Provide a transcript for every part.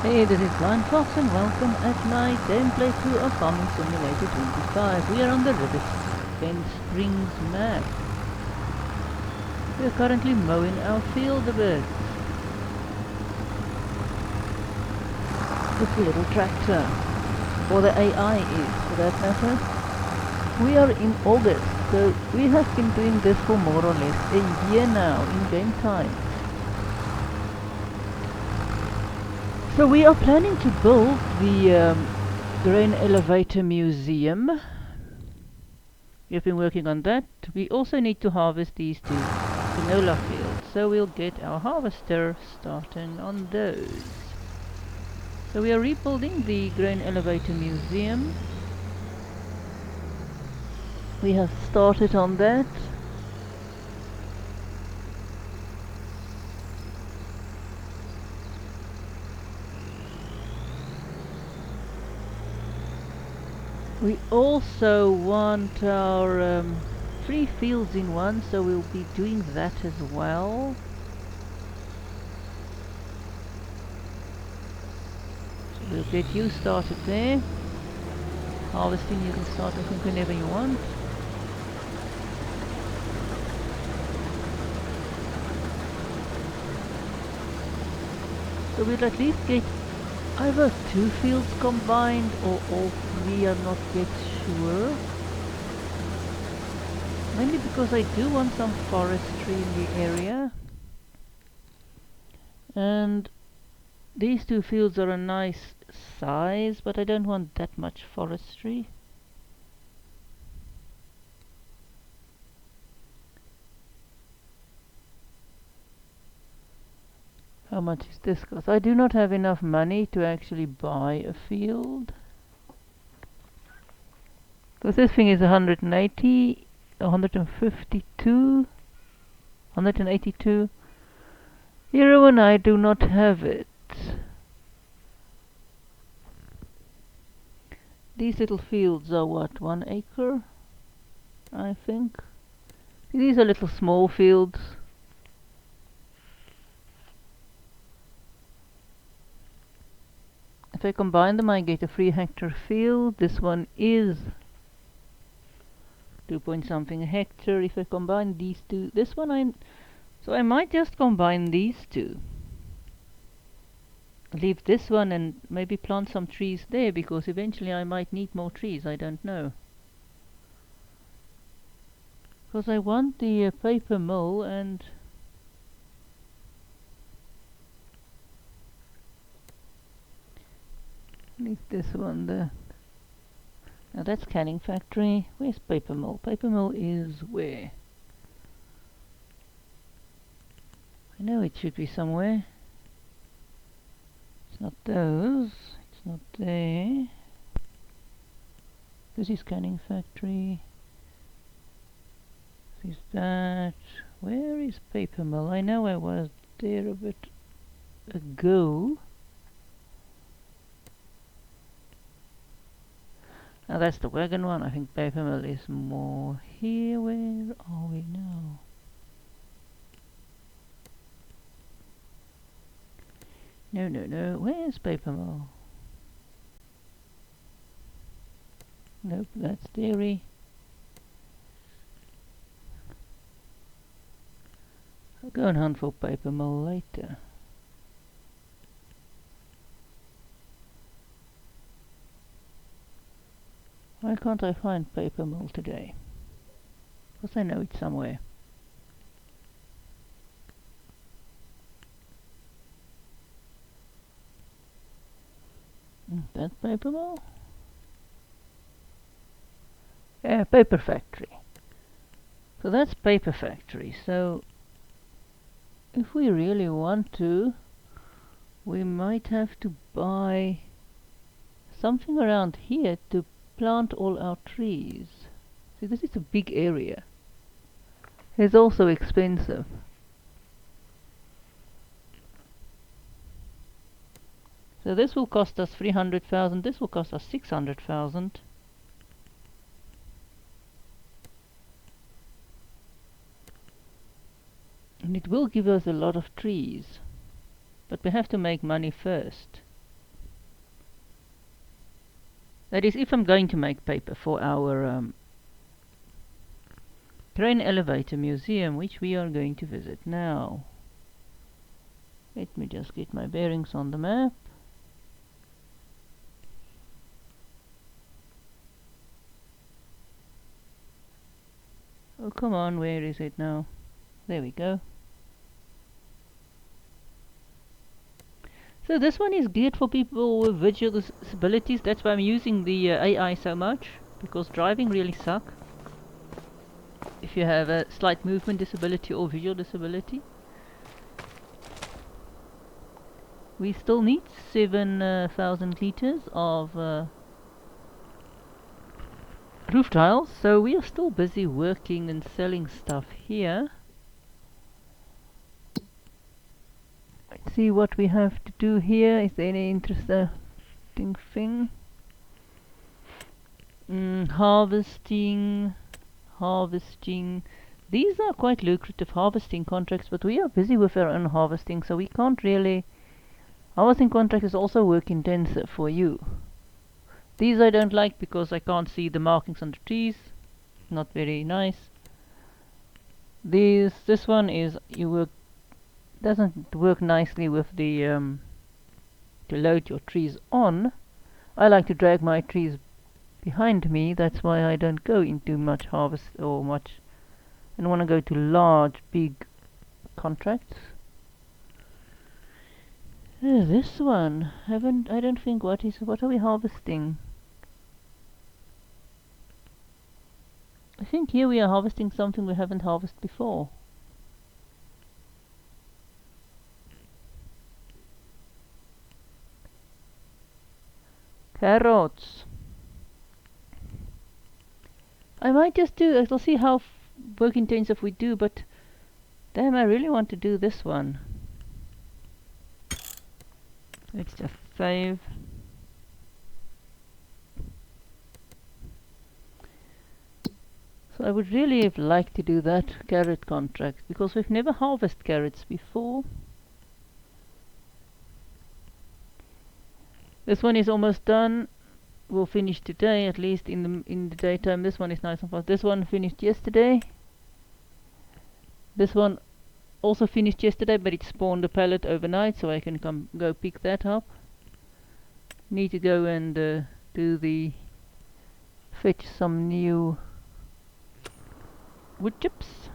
Hey, this is Blind Fox and welcome at my gameplay through of Farming Simulator 25. We are on the River Springs map. We are currently mowing our field a bit with the little tractor, or the AI is for that matter. We are in August, so we have been doing this for more or less a year now in game time. So we are planning to build the Graneelevator Museum. We have been working on that. We also need to harvest these two canola fields, so we'll get our harvester starting on those. So we are rebuilding the Graneelevator Museum. We have started on that. We also want our 3 fields in one, so we'll be doing that as well. So we'll get you started there. Harvesting you can start I think whenever you want. So we'll at least get either 2 fields combined or all 3, I'm not yet sure. Mainly because I do want some forestry in the area. And these 2 fields are a nice size, but I don't want that much forestry. How much is this cost? I do not have enough money to actually buy a field. Because this thing is 180, 152, 182 euro, and I do not have it. These little fields are what, 1 acre? I think. These are little small fields. If I combine them I get a 3-hectare field. This one is 2 point something a hectare. If I combine these two, this one so I might just combine these two. Leave this one and maybe plant some trees there, because eventually I might need more trees, I don't know. Because I want the paper mill and leave this one there. Now that's canning factory. Where's paper mill? Paper mill is where? I know it should be somewhere. It's not those. It's not there. This is canning factory. This is that. Where is paper mill? I know I was there a bit ago. Now that's the wagon one. I think paper mill is more here. Where are we now? No. Where's paper mill? Nope, that's dairy. I'll go and hunt for paper mill later. Why can't I find paper mill today? Because I know it's somewhere. That paper mill? Yeah, paper factory. So that's paper factory. So if we really want to, we might have to buy something around here to plant all our trees. See, this is a big area. It's also expensive. So this will cost us 300,000, this will cost us 600,000. And it will give us a lot of trees. But we have to make money first. That is, if I'm going to make paper for our Graneelevator Museum, which we are going to visit now. Let me just get my bearings on the map. Oh, come on, where is it now? There we go. So this one is geared for people with visual disabilities. That's why I'm using the AI so much, because driving really sucks if you have a slight movement disability or visual disability. We still need 7,000 liters of roof tiles, so we are still busy working and selling stuff here. Let's see what we have to do here. Is there any interesting thing? Harvesting. These are quite lucrative harvesting contracts, but we are busy with our own harvesting, so we can't really. Harvesting contract is also work intensive for you. These I don't like because I can't see the markings on the trees. Not very nice. This one is doesn't work nicely with the to load your trees on. I like to drag my trees behind me. That's why I don't go into much harvest or much. I don't want to go to large, big contracts. This one I don't think what are we harvesting? I think here we are harvesting something we haven't harvested before. Carrots. I might just do it. I'll see how work intensive we do, but damn, I really want to do this one. Let's just save. So I would really have liked to do that carrot contract because we've never harvested carrots before. This one is almost done. We'll finish today, at least in the daytime. This one is nice and fast. This one finished yesterday. This one also finished yesterday, but it spawned a pallet overnight, so I can go pick that up. Need to go and fetch some new wood chips.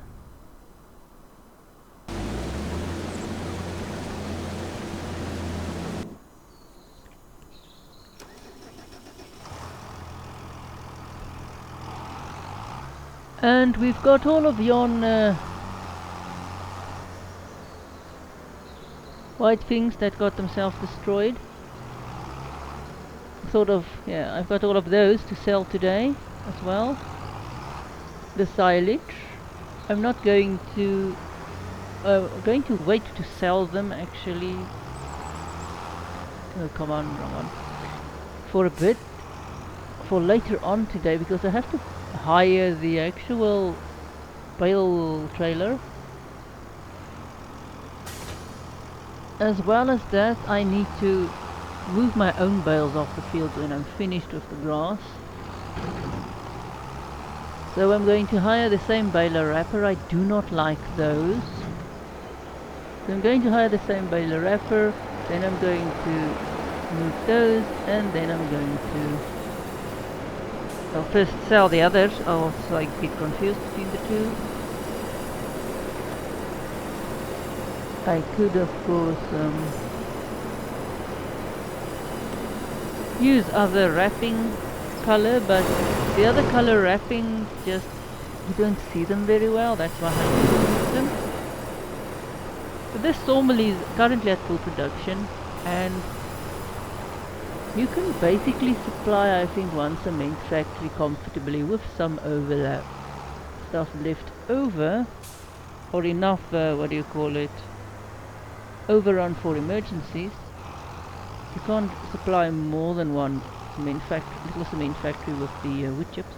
And we've got all of yon white things that got themselves destroyed. Yeah, I've got all of those to sell today as well. The silage. I'm not going to wait to sell them actually. Oh, come on, wrong one. For a bit. For later on today, because I have to hire the actual bale trailer. As well as that, I need to move my own bales off the field when I'm finished with the grass. So I'm going to hire the same baler wrapper. I do not like those. So I'm going to hire the same baler wrapper, then I'm going to move those, and then I'm going to I'll first sell the others, so I get confused between the two. I could of course use other wrapping color, but the other color wrapping just you don't see them very well, that's why I use them. But this sawmill is currently at full production, and you can basically supply, I think, one cement factory comfortably with some overlap stuff left over, or enough, overrun for emergencies. You can't supply more than one little cement factory with the wood chips.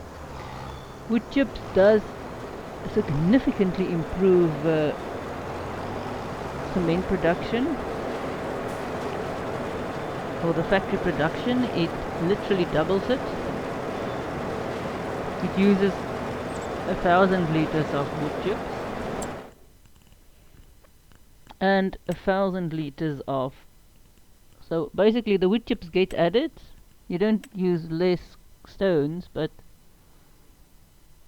Wood chips does significantly improve cement production. For the factory production, it literally doubles it. It uses 1,000 liters of wood chips and 1,000 liters of. So basically, the wood chips get added. You don't use less stones, but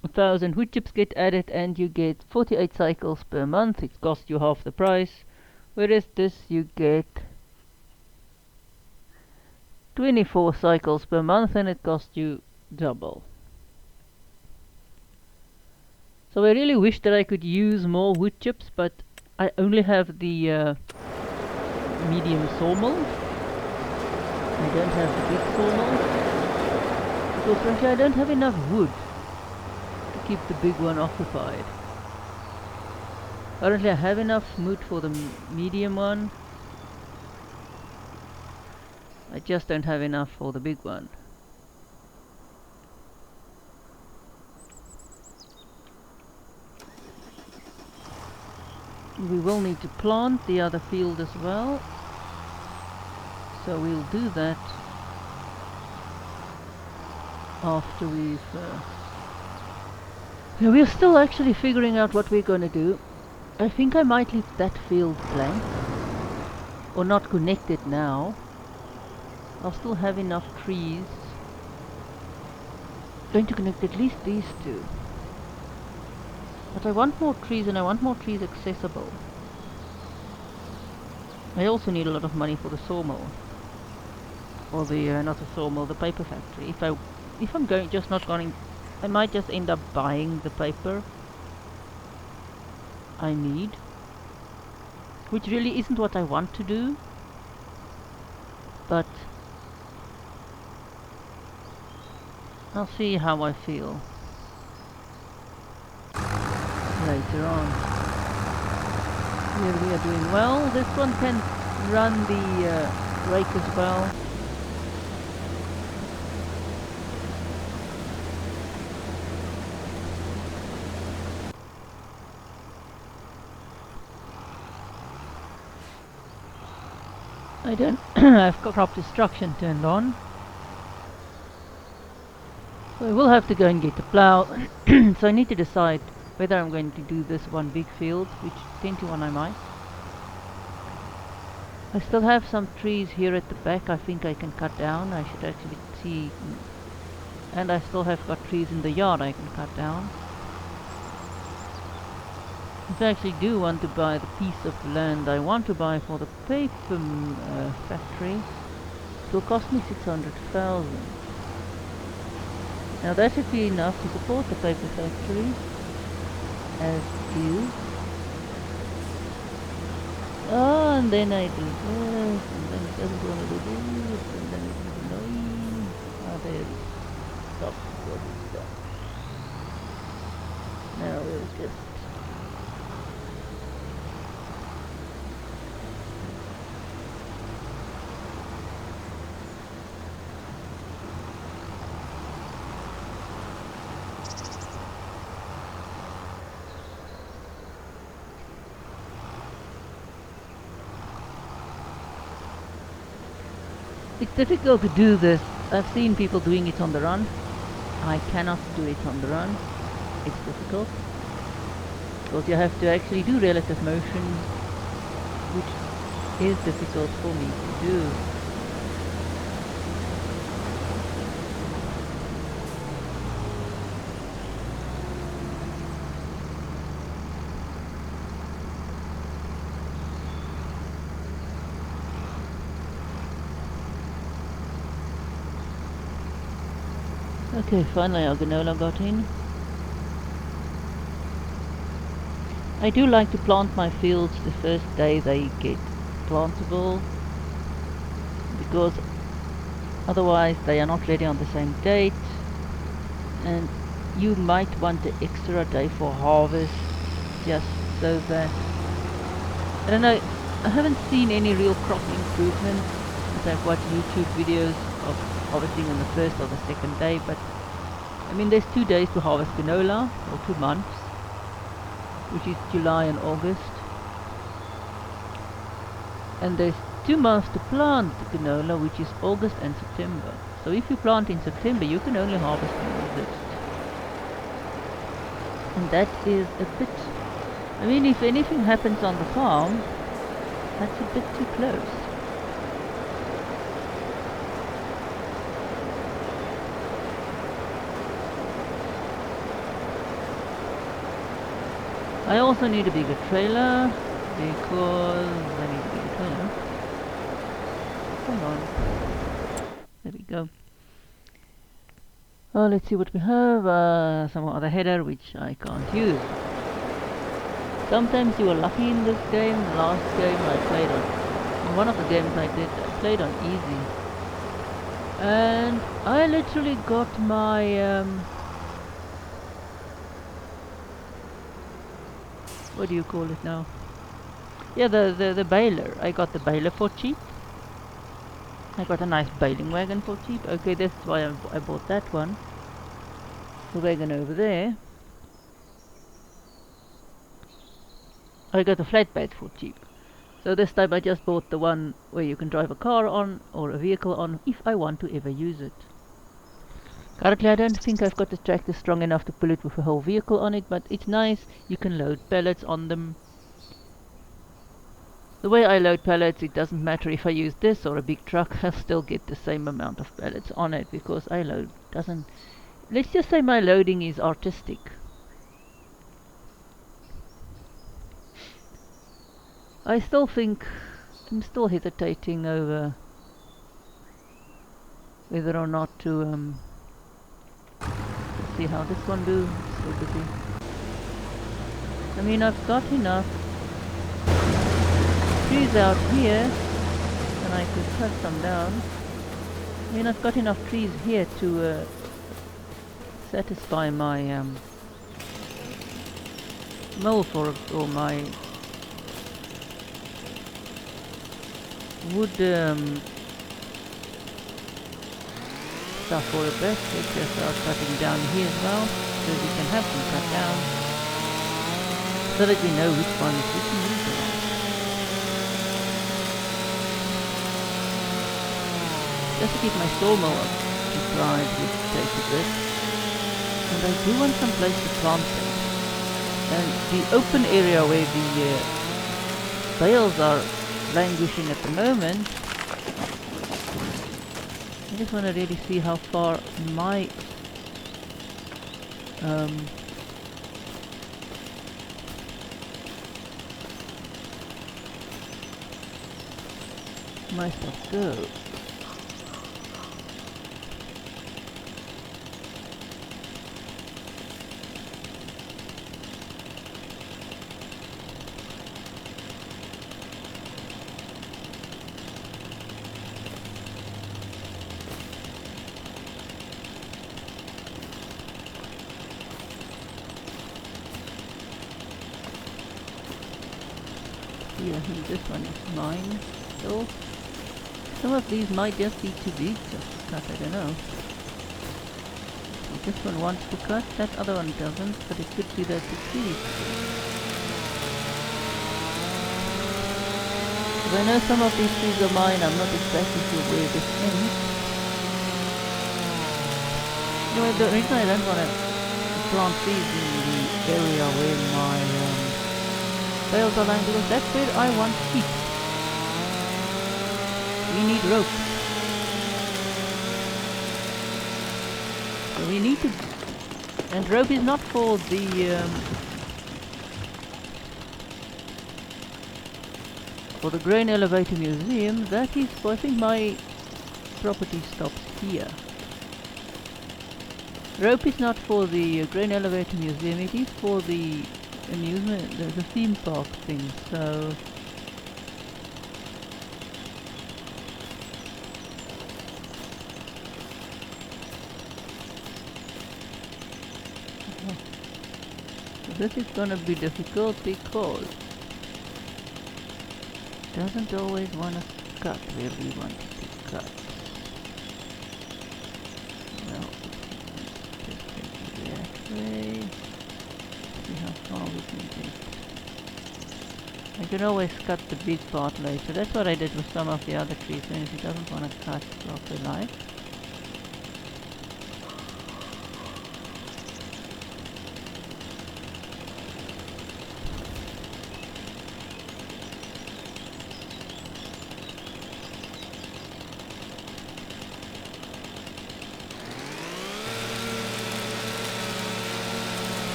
1,000 wood chips get added, and you get 48 cycles per month. It costs you half the price, whereas this you get 24 cycles per month, and it costs you double. So I really wish that I could use more wood chips, but I only have the medium sawmill. I don't have the big sawmill, because frankly I don't have enough wood to keep the big one occupied. Currently I have enough wood for the medium one. I just don't have enough for the big one. We will need to plant the other field as well, so we'll do that after we're still actually figuring out what we're going to do. I think I might leave that field blank, or not connected now. I'll still have enough trees. Going to connect at least these two. But I want more trees, and I want more trees accessible. I also need a lot of money for the sawmill. Or the, not the sawmill, the paper factory. If I'm just not going, I might just end up buying the paper I need. Which really isn't what I want to do. But I'll see how I feel later on. Here we are doing well. This one can run the rake as well. I don't have crop destruction turned on. So I will have to go and get the plough. So I need to decide whether I'm going to do this one big field, which 10 to 1 I might. I still have some trees here at the back I think I can cut down. I should actually see. And I still have got trees in the yard I can cut down. If I actually do want to buy the piece of land I want to buy for the paper factory, it will cost me 600,000. Now that should be enough to support the paper factory as is. Oh, and then I do this, and then it doesn't want to do this, and then it's annoying. Ah, there it is. Stop. Stop. Now we'll just it's difficult to do this. I've seen people doing it on the run. I cannot do it on the run. It's difficult. Because you have to actually do relative motion, which is difficult for me to do. Okay, finally our canola got in. I do like to plant my fields the first day they get plantable, because otherwise they are not ready on the same date, and you might want an extra day for harvest, just so that, I don't know, I haven't seen any real crop improvement as I've watched YouTube videos of harvesting on the first or the second day, but I mean there's 2 days to harvest canola, or 2 months, which is July and August, and there's 2 months to plant the canola, which is August and September. So if you plant in September, you can only harvest in August. And that is a bit... I mean, if anything happens on the farm, that's a bit too close. I also need a bigger trailer because I need a bigger trailer. Come on. There we go. Oh, let's see what we have. Some other header which I can't use. Sometimes you are lucky in this game. The last game I played on, one of the games I played on easy. And I literally got my what do you call it now? Yeah, the baler. I got the baler for cheap. I got a nice baling wagon for cheap. Okay, that's why I bought that one. The wagon over there. I got a flatbed for cheap. So this time I just bought the one where you can drive a car on or a vehicle on if I want to ever use it. Currently I don't think I've got the tractor strong enough to pull it with a whole vehicle on it, but it's nice. You can load pallets on them. The way I load pallets, it doesn't matter if I use this or a big truck, I'll still get the same amount of pallets on it because I load doesn't... Let's just say my loading is artistic. I still think... I'm still hesitating over whether or not to... let's see how this one do. So busy. I mean, I've got enough trees out here, and I could cut some down. I mean, I've got enough trees here to satisfy my mold for or my wood stuff for a bit. Let's just start cutting down here as well, so we can have them cut down, so that we know which ones we can use them on. Just to keep my sawmill supplied with take a bit. And I do want some place to plant them. And the open area where the bales are languishing at the moment, I just want to really see how far my my stuff goes. Yeah, I think this one is mine still. Some of these might just be too big to cut, I don't know. So this one wants to cut, that other one doesn't, but it could be that the tree is too. I know some of these trees are mine, I'm not exactly sure where this ends. Anyway, the reason I don't want to plant trees in the area where my bales are lying, because that's where I want heat. We need rope. So we need to... And rope is not for the... for the Graneelevator Museum. That is for, I think my property stops here. Rope is not for the Graneelevator Museum, it is for the amusement, the theme park thing, so... This is gonna be difficult because it doesn't always want to cut where we want it to cut. Well, just take it that way. See how far we can get. I can always cut the big part later. That's what I did with some of the other trees. And if he doesn't want to cut after life.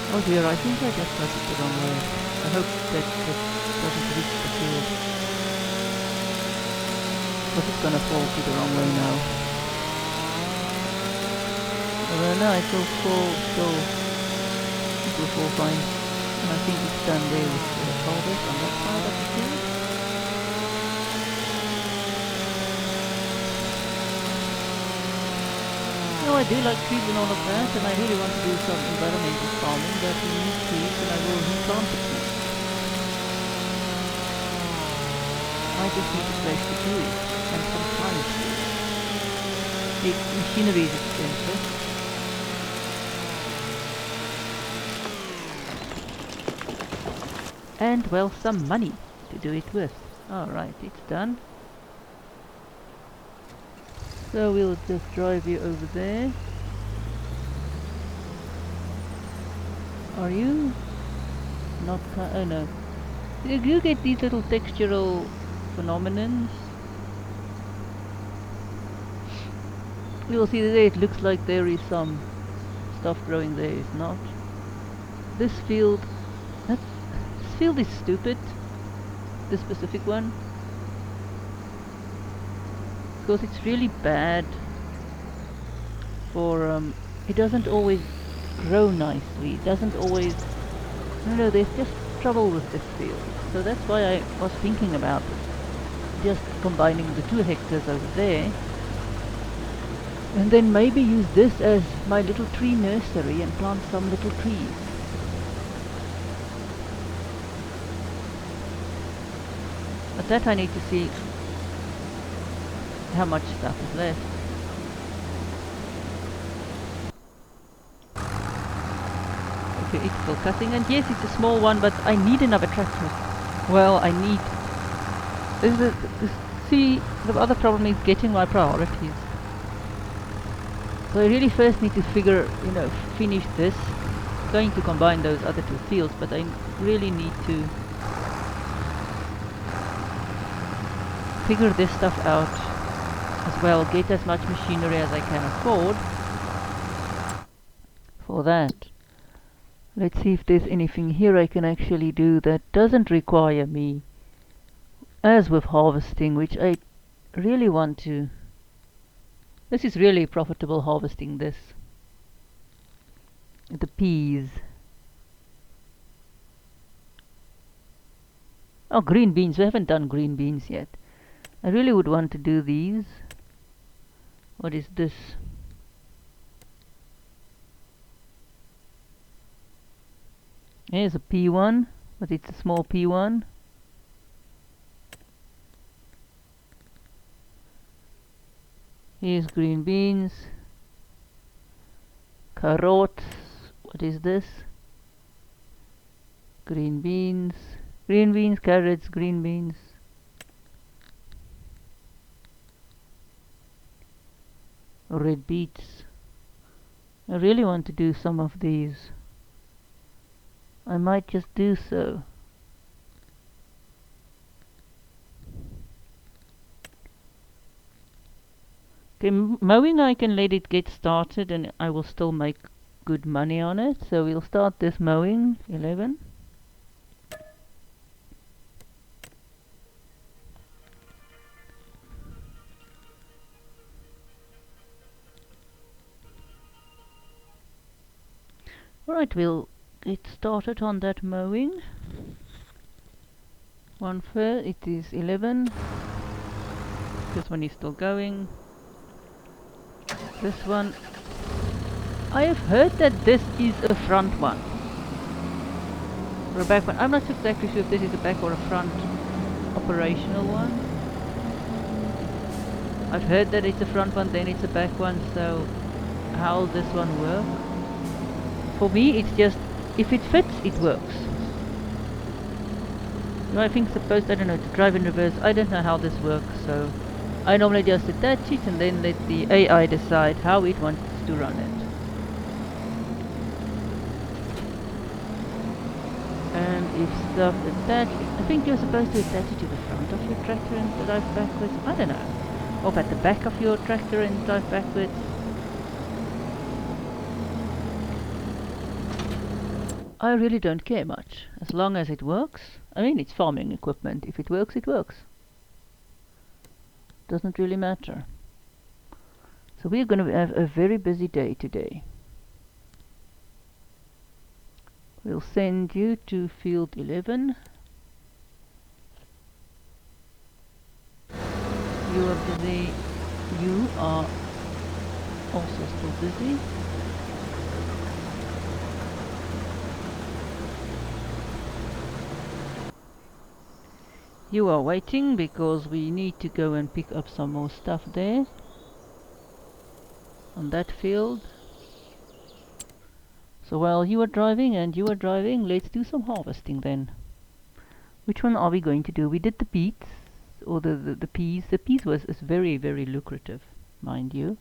Oh dear, I think I just got it the wrong way. I hope that it doesn't reach the field. Because it's gonna fall to the wrong way now. No, it will fall, so it will fall fine. And I think it's done there with the harvest on that part of the field. No, I do like trees and all of that, and I really want to do some environmental farming, but we need trees and I will replant the trees. I just need a place to do it, and some time to do it. The machinery is expensive. And, well, some money to do it with. Alright, it's done. So we'll just drive you over there. Are you not? Oh no. You get these little textural phenomenons. You'll see there it looks like there is some stuff growing there. It's not. This field is stupid. This specific one. Because it's really bad for it doesn't always grow nicely. It doesn't always, no, there's just trouble with this field. So that's why I was thinking about just combining the 2 hectares over there and then maybe use this as my little tree nursery and plant some little trees. But that I need to see how much stuff is left. Okay, it's still cutting, and yes, it's a small one, but I need another tractor. Well, I need... See, the other problem is getting my priorities. So I really first need to figure, finish this. I'm going to combine those other 2 fields, but I really need to figure this stuff out as well, get as much machinery as I can afford for that. Let's see if there's anything here I can actually do that doesn't require me, as with harvesting, which I really want to. This is really profitable, harvesting this. The peas. Oh, green beans. We haven't done green beans yet. I really would want to do these. What is this? Here's a P1, but it's a small P1. Here's green beans. Carrots. What is this? Green beans. Green beans, carrots, green beans. Red beets. I really want to do some of these. I might just do so. Okay, mowing I can let it get started and I will still make good money on it. So we'll start this mowing, 11. Alright, we'll get started on that mowing. One first, it is 11. This one is still going. This one, I have heard that this is a front one. Or a back one. I'm not exactly sure if this is a back or a front operational one. I've heard that it's a front one, then it's a back one, so how'll this one work? For me, it's just, if it fits, it works. Driving supposed, I don't know, to drive in reverse. I don't know how this works, so I normally just attach it and then let the AI decide how it wants to run it. And if stuff attached, I think you're supposed to attach it to the front of your tractor and drive backwards. I don't know. Or at the back of your tractor and drive backwards. I really don't care much, as long as it works. I mean, it's farming equipment. If it works, it works. Doesn't really matter. So we're going to have a very busy day today. We'll send you to field 11. You are busy. You are also still busy. You are waiting because we need to go and pick up some more stuff there on that field. So while you are driving and you are driving, let's do some harvesting then. Which one are we going to do? We did the beets or the peas. The peas is very, very lucrative, mind you.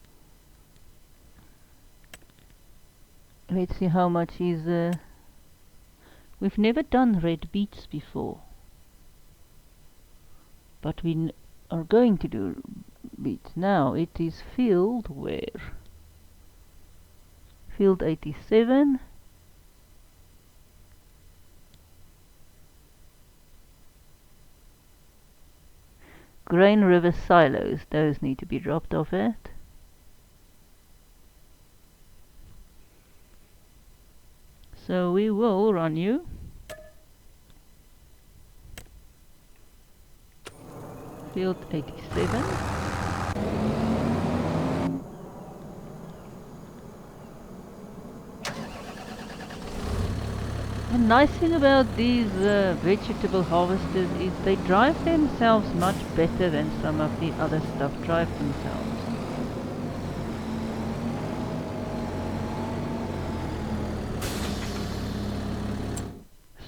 Let's see how much is. We've never done red beets before, but we are going to do beets now. It is field where? Field 87. Graneelevator silos, those need to be dropped off at. So we will run you. Field 87. The nice thing about these vegetable harvesters is they drive themselves much better than some of the other stuff drive themselves.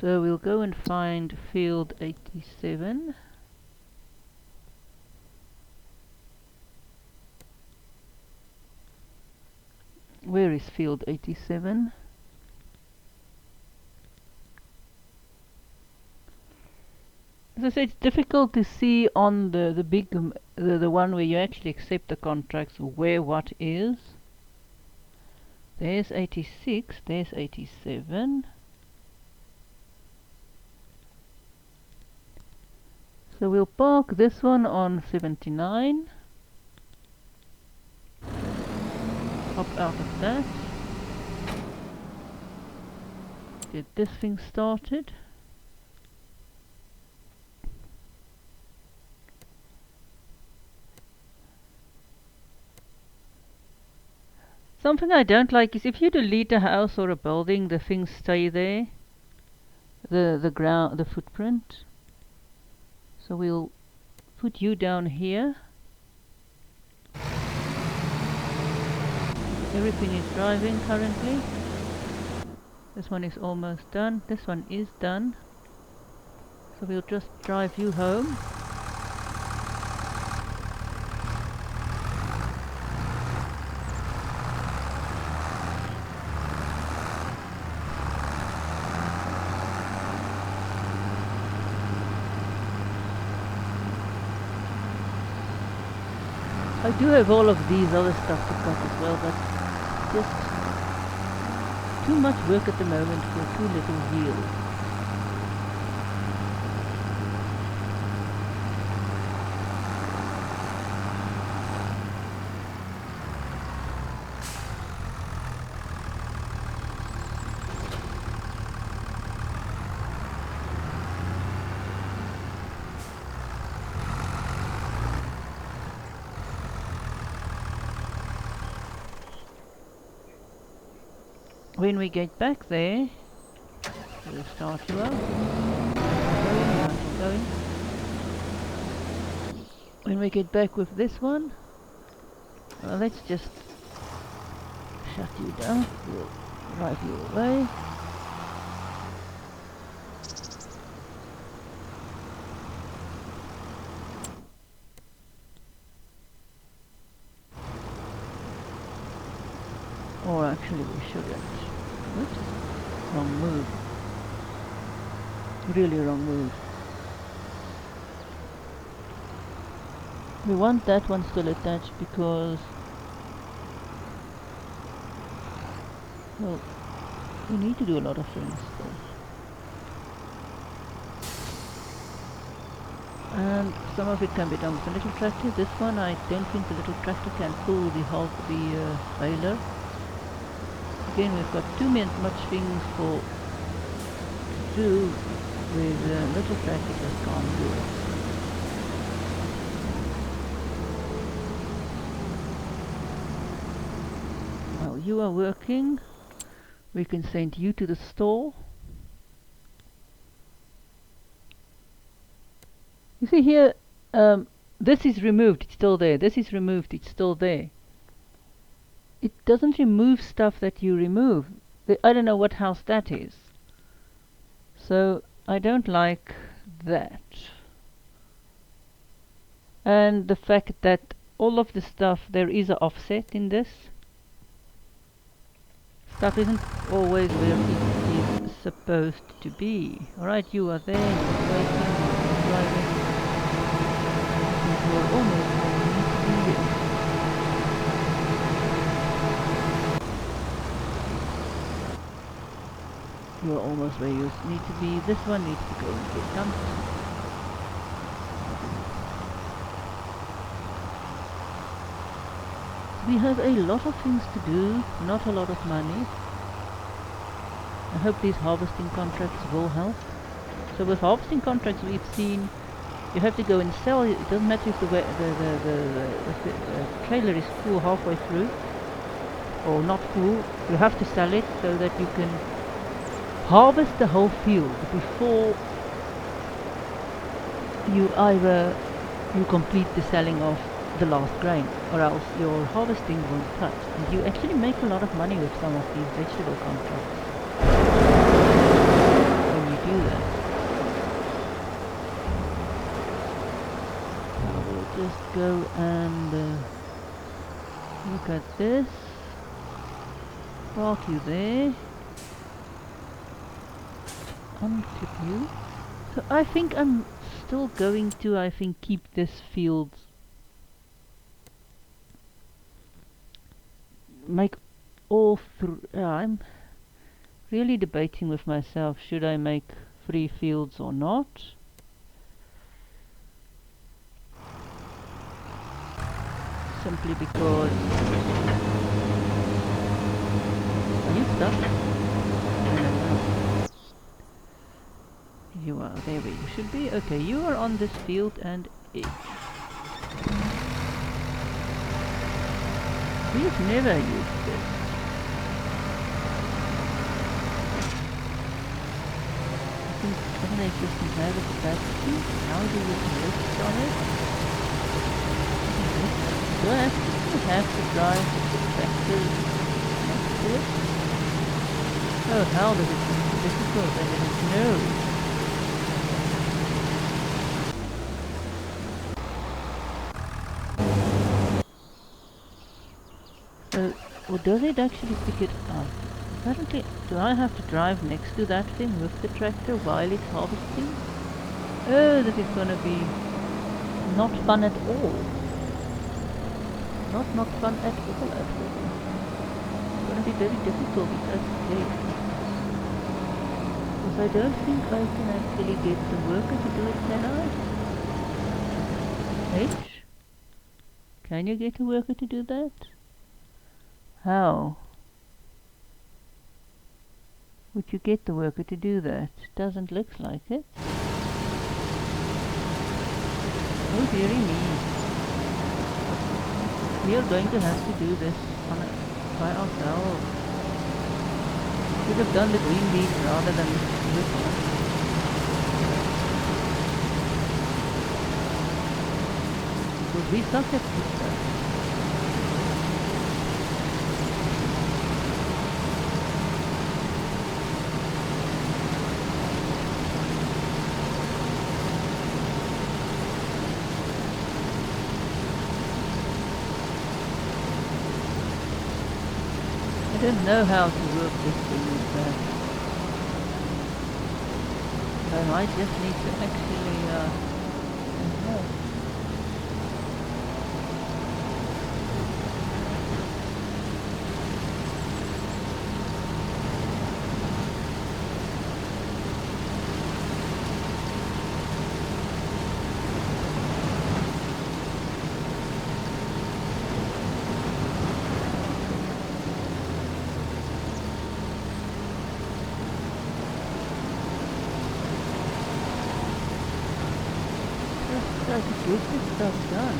So we'll go and find field 87. Where is field 87? As I said, it's difficult to see on the big the one where you actually accept the contracts where what is. There's 86, there's 87. So we'll park this one on 79. Hop out of that. Get this thing started. Something I don't like is if you delete a house or a building, the things stay there. The ground, the footprint. So we'll put you down here. Everything is driving currently. This one is almost done. This one is done. So we'll just drive you home. I do have all of these other stuff to cut as well, but just too much work at the moment for too little yield. When we get back there, we'll start you up. Going. When we get back with this one, well, let's just shut you down. We'll drive you away. Or actually we shouldn't. Oops. Wrong move. Really wrong move. We want that one still attached because, well, we need to do a lot of things still. And some of it can be done with a little tractor. This one I don't think the little tractor can pull the baler. Again, we've got too much things to do with a little tractor, just can't do it. While you are working, we can send you to the store. You see here, this is removed, it's still there. This is removed, it's still there. It doesn't remove stuff that you remove. I don't know what house that is. So I don't like that. And the fact that all of the stuff, there is an offset in this. Stuff isn't always where it is supposed to be. Alright, you are there, you're waiting, you're driving. You're almost where you need to be here. You're almost where you need to be. This one needs to go and get dumped. We have a lot of things to do, not a lot of money. I hope these harvesting contracts will help. So with harvesting contracts we've seen you have to go and sell. It doesn't matter if the trailer is full halfway through or not full. You have to sell it so that you can harvest the whole field before you either complete the selling of the last grain, or else your harvesting won't cut. And you actually make a lot of money with some of these vegetable contracts when you do that. Now we'll just go and look at this. Park you there. Unclip you. So I think I'm still going to, keep this field. Make all through. I'm really debating with myself, should I make 3 fields or not? Simply because. Are you stuck? No. You are there where you should be. Okay, you are on this field and it. We've never used this. I think doesn't it just have a capacity? How do you lift on it? Do I have to drive the tractor next to it? Oh, how does it be difficult? I didn't know. Or does it actually pick it up? Apparently, do I have to drive next to that thing with the tractor while it's harvesting? Oh, that is gonna be not fun at all. Not fun at all. It's gonna be very difficult if that's the case. Because I don't think I can actually get the worker to do it, can I? H? Can you get a worker to do that? How would you get the worker to do that? Doesn't look like it. Oh dearie me. We are going to have to do this by ourselves. Should have done the green beans rather than this one. Because we suck at this stuff. I don't know how to work this thing with that. I might just need to actually help. Try to get this stuff done.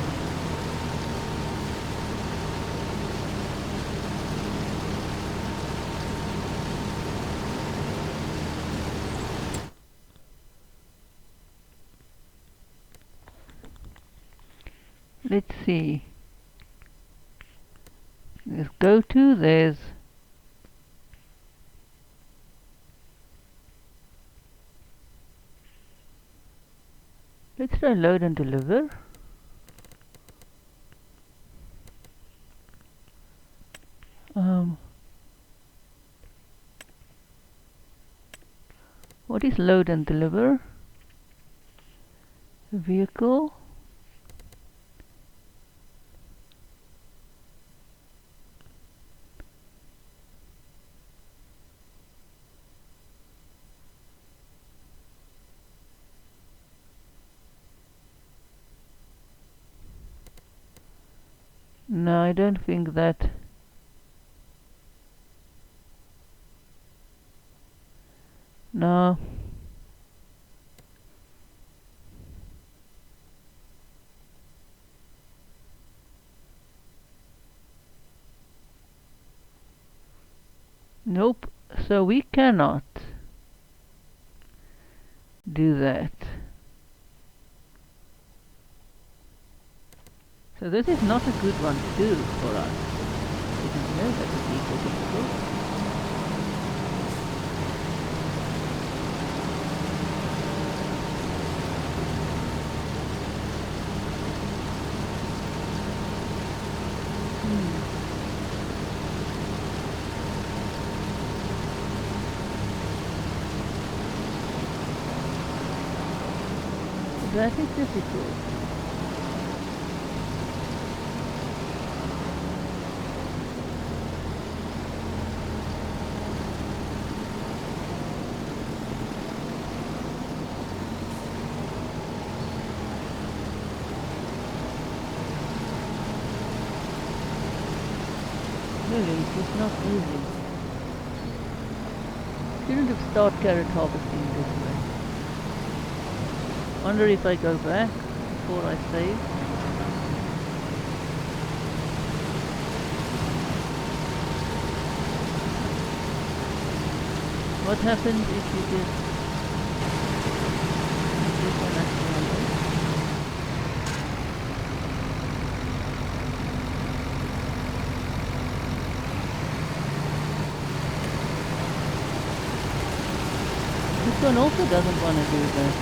Let's see. Let's go to there's let's try load and deliver. What is load and deliver? Vehicle. No, I don't think that. No. Nope. So we cannot do that. So this is not a good one to do for us. I didn't know that would be so difficult. That is difficult. Really, it's not easy. Shouldn't have started carrot harvesting this way. Wonder if I go back before I save. What happens if you just this one actually? This one also doesn't want to do that.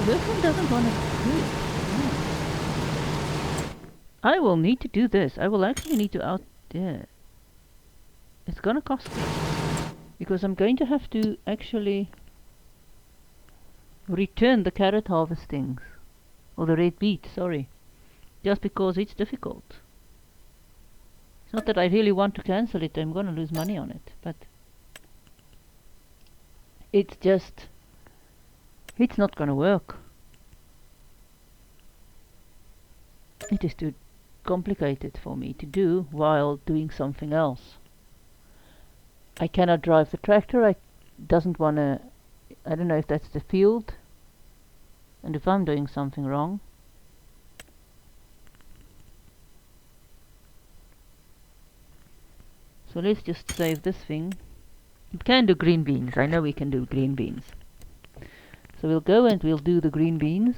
This one doesn't want to do it. I will need to do this. I will actually need to it's gonna cost me. Because I'm going to have to actually return the carrot harvestings. Or the red beet, sorry. Just because it's difficult. It's not that I really want to cancel it, I'm gonna lose money on it. But it's just, it's not gonna work. It is too complicated for me to do while doing something else. I cannot drive the tractor. I doesn't want to. I don't know if that's the field, and if I'm doing something wrong. So let's just save this thing. We can do green beans. I know we can do green beans. So we'll go and we'll do the green beans.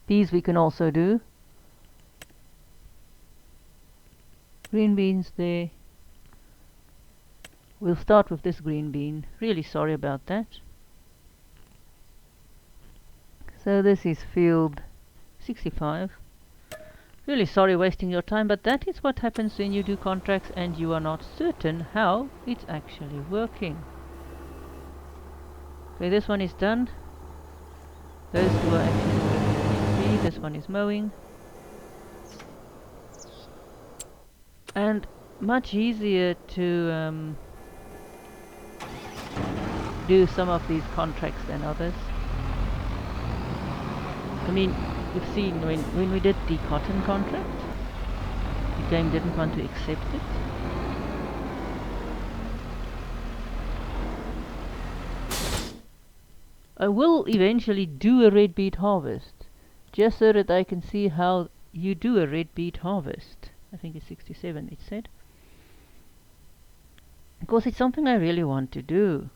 These we can also do. Green beans there. We'll start with this green bean. Really sorry about that. So this is field 65. Really sorry wasting your time, but that is what happens when you do contracts and you are not certain how it's actually working. Okay, this one is done. Those two are actually where they need to be. This one is mowing. And much easier to do some of these contracts than others. I mean, you've seen when we did the cotton contract, the game didn't want to accept it. I will eventually do a red beet harvest, just so that I can see how you do a red beet harvest. I think it's 67 it said. Because it's something I really want to do.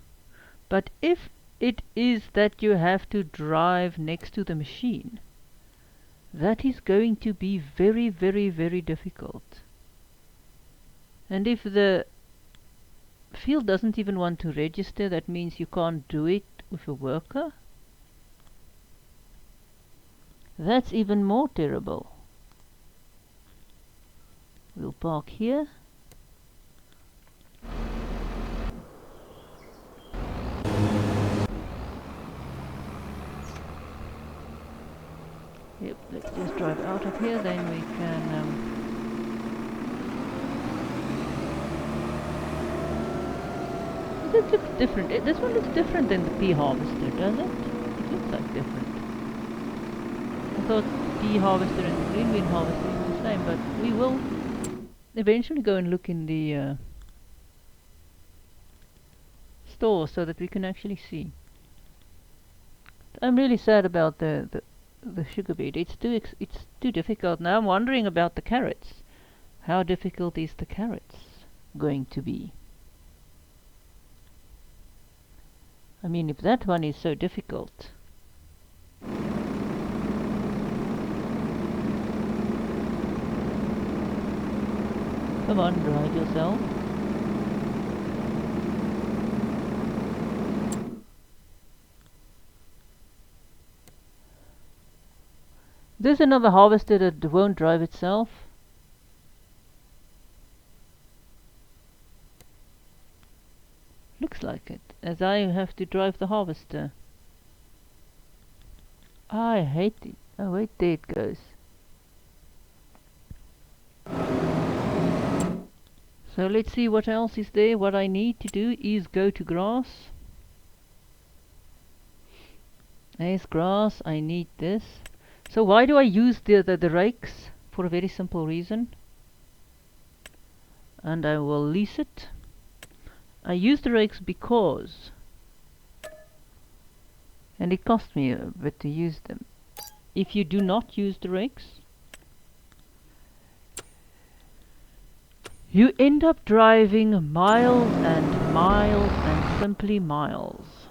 But if it is that you have to drive next to the machine, that is going to be very, very, very difficult. And if the field doesn't even want to register, that means you can't do it with a worker. That's even more terrible. We'll park here. Yep, let's just drive out of here, then we can this looks different. This one looks different than the pea harvester, does it? It looks like different. I thought the pea harvester and the green bean harvester were the same, but we will eventually go and look in the store so that we can actually see. I'm really sad about the sugar beet. It's too difficult. Now I'm wondering about the carrots. How difficult is the carrots going to be? I mean, if that one is so difficult. Come on, drive yourself. There's another harvester that won't drive itself. Looks like it, as I have to drive the harvester. I hate it. Oh wait, there it goes. So let's see what else is there. What I need to do is go to grass. There's grass. I need this. So why do I use the rakes? For a very simple reason. And I will lease it. I use the rakes because, and it cost me a bit to use them. If you do not use the rakes, you end up driving miles and miles and simply miles.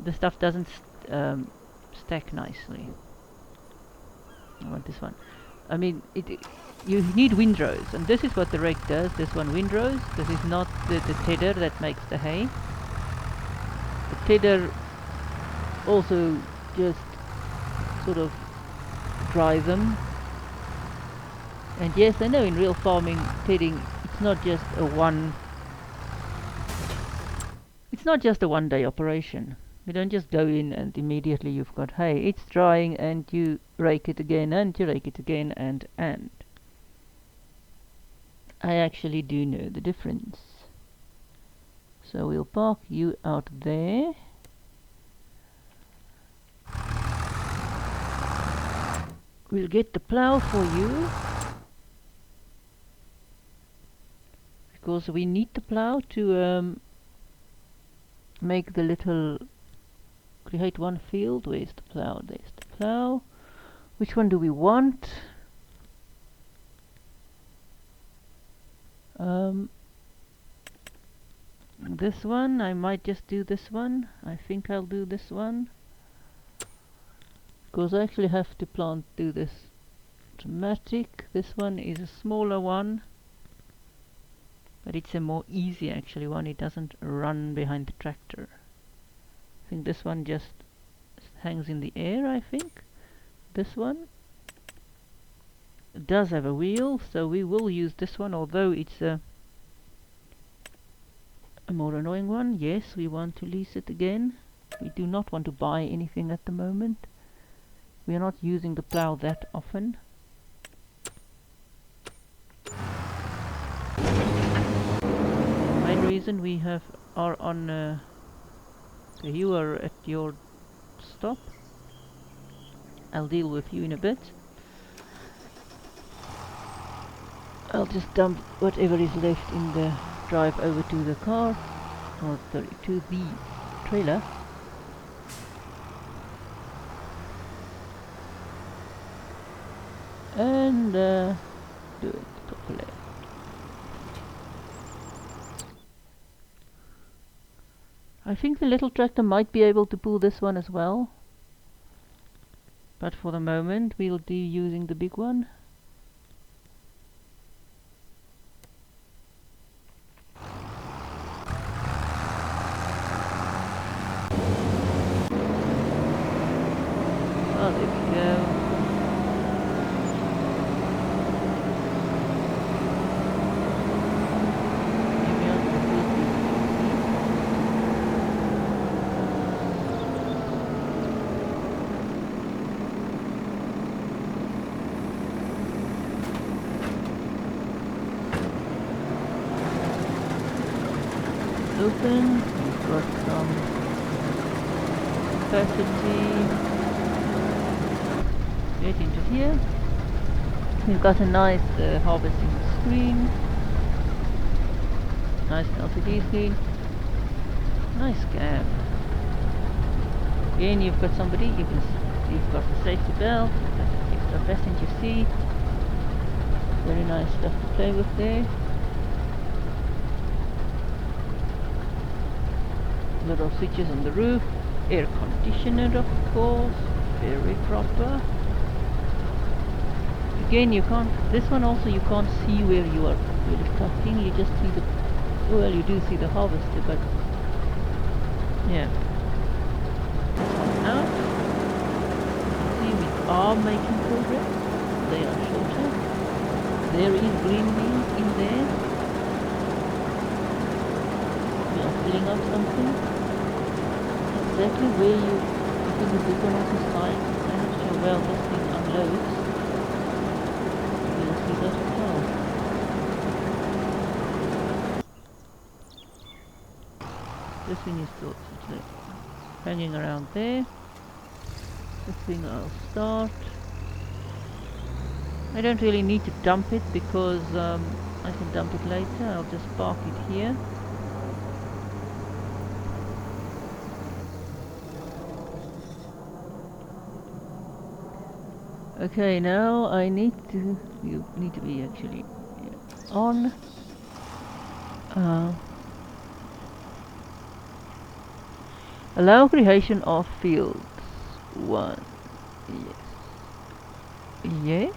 The stuff doesn't stack nicely. I want this one. I mean, you need windrows, and this is what the rake does. This one windrows. This is not the tedder that makes the hay. The tedder also just sort of dry them. And yes, I know in real farming, tedding, it's not just a one-day operation. You don't just go in and immediately you've got hay. It's drying and you rake it again and you rake it again and. I actually do know the difference. So we'll park you out there. We'll get the plough for you. Because we need the plough to make the little, create one field. Where's the plough? There's the plough. Which one do we want? This one. I might just do this one. I think I'll do this one. Because I actually have to do this automatic. This one is a smaller one. but it's a more easy actually one. It doesn't run behind the tractor. I think this one just hangs in the air, I think. This one does have a wheel, so we will use this one, although it's a more annoying one. Yes, we want to lease it again. We do not want to buy anything at the moment. We are not using the plow that often. Main reason we are on okay, you are at your stop. I'll deal with you in a bit. I'll just dump whatever is left in the drive over to the car, or sorry, to the trailer. And do it properly. I think the little tractor might be able to pull this one as well, but for the moment we'll be using the big one. Oh, there we go. Open, we've got some capacity. Get into here. We've got a nice harvesting screen, nice LCD screen, nice cab. Again, you've got somebody. You've got the safety belt, extra passenger seat. Very nice stuff to play with there. Little switches on the roof, air conditioner of course, very proper. Again, you can't, this one also you can't see where you are really cutting, you just see the, well, you do see the harvester, but yeah. Now, see we are making progress, they are shorter, there is green beans in there, we are filling up something. Exactly where you, I think the big one on the side, I'm not sure where this thing unloads. We'll see that as well. This thing is still hanging around there. This thing I'll start. I don't really need to dump it because I can dump it later. I'll just park it here. Okay, now I need to, you need to be actually on. Allow creation of fields. 1. Yes. Yes.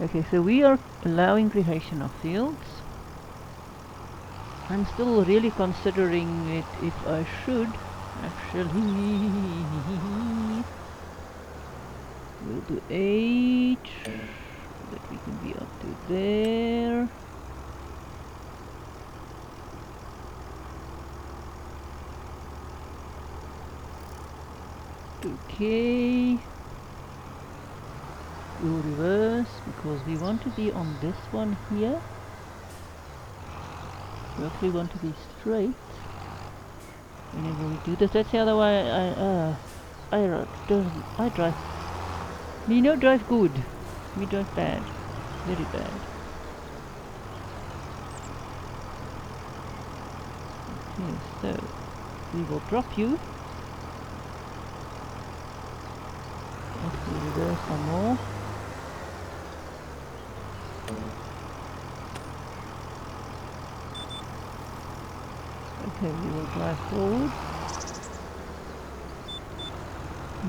Okay, so we are allowing creation of fields. I'm still really considering it if I should. Actually, we'll do 8, so that we can be up to there. Okay, we'll reverse because we want to be on this one here. We actually want to be straight. Whenever we do this, that's the other way I drive. Me no drive good. Me drive bad. Very bad. Okay, so we will drop you. Let's reverse some more. Okay, we will drive forward.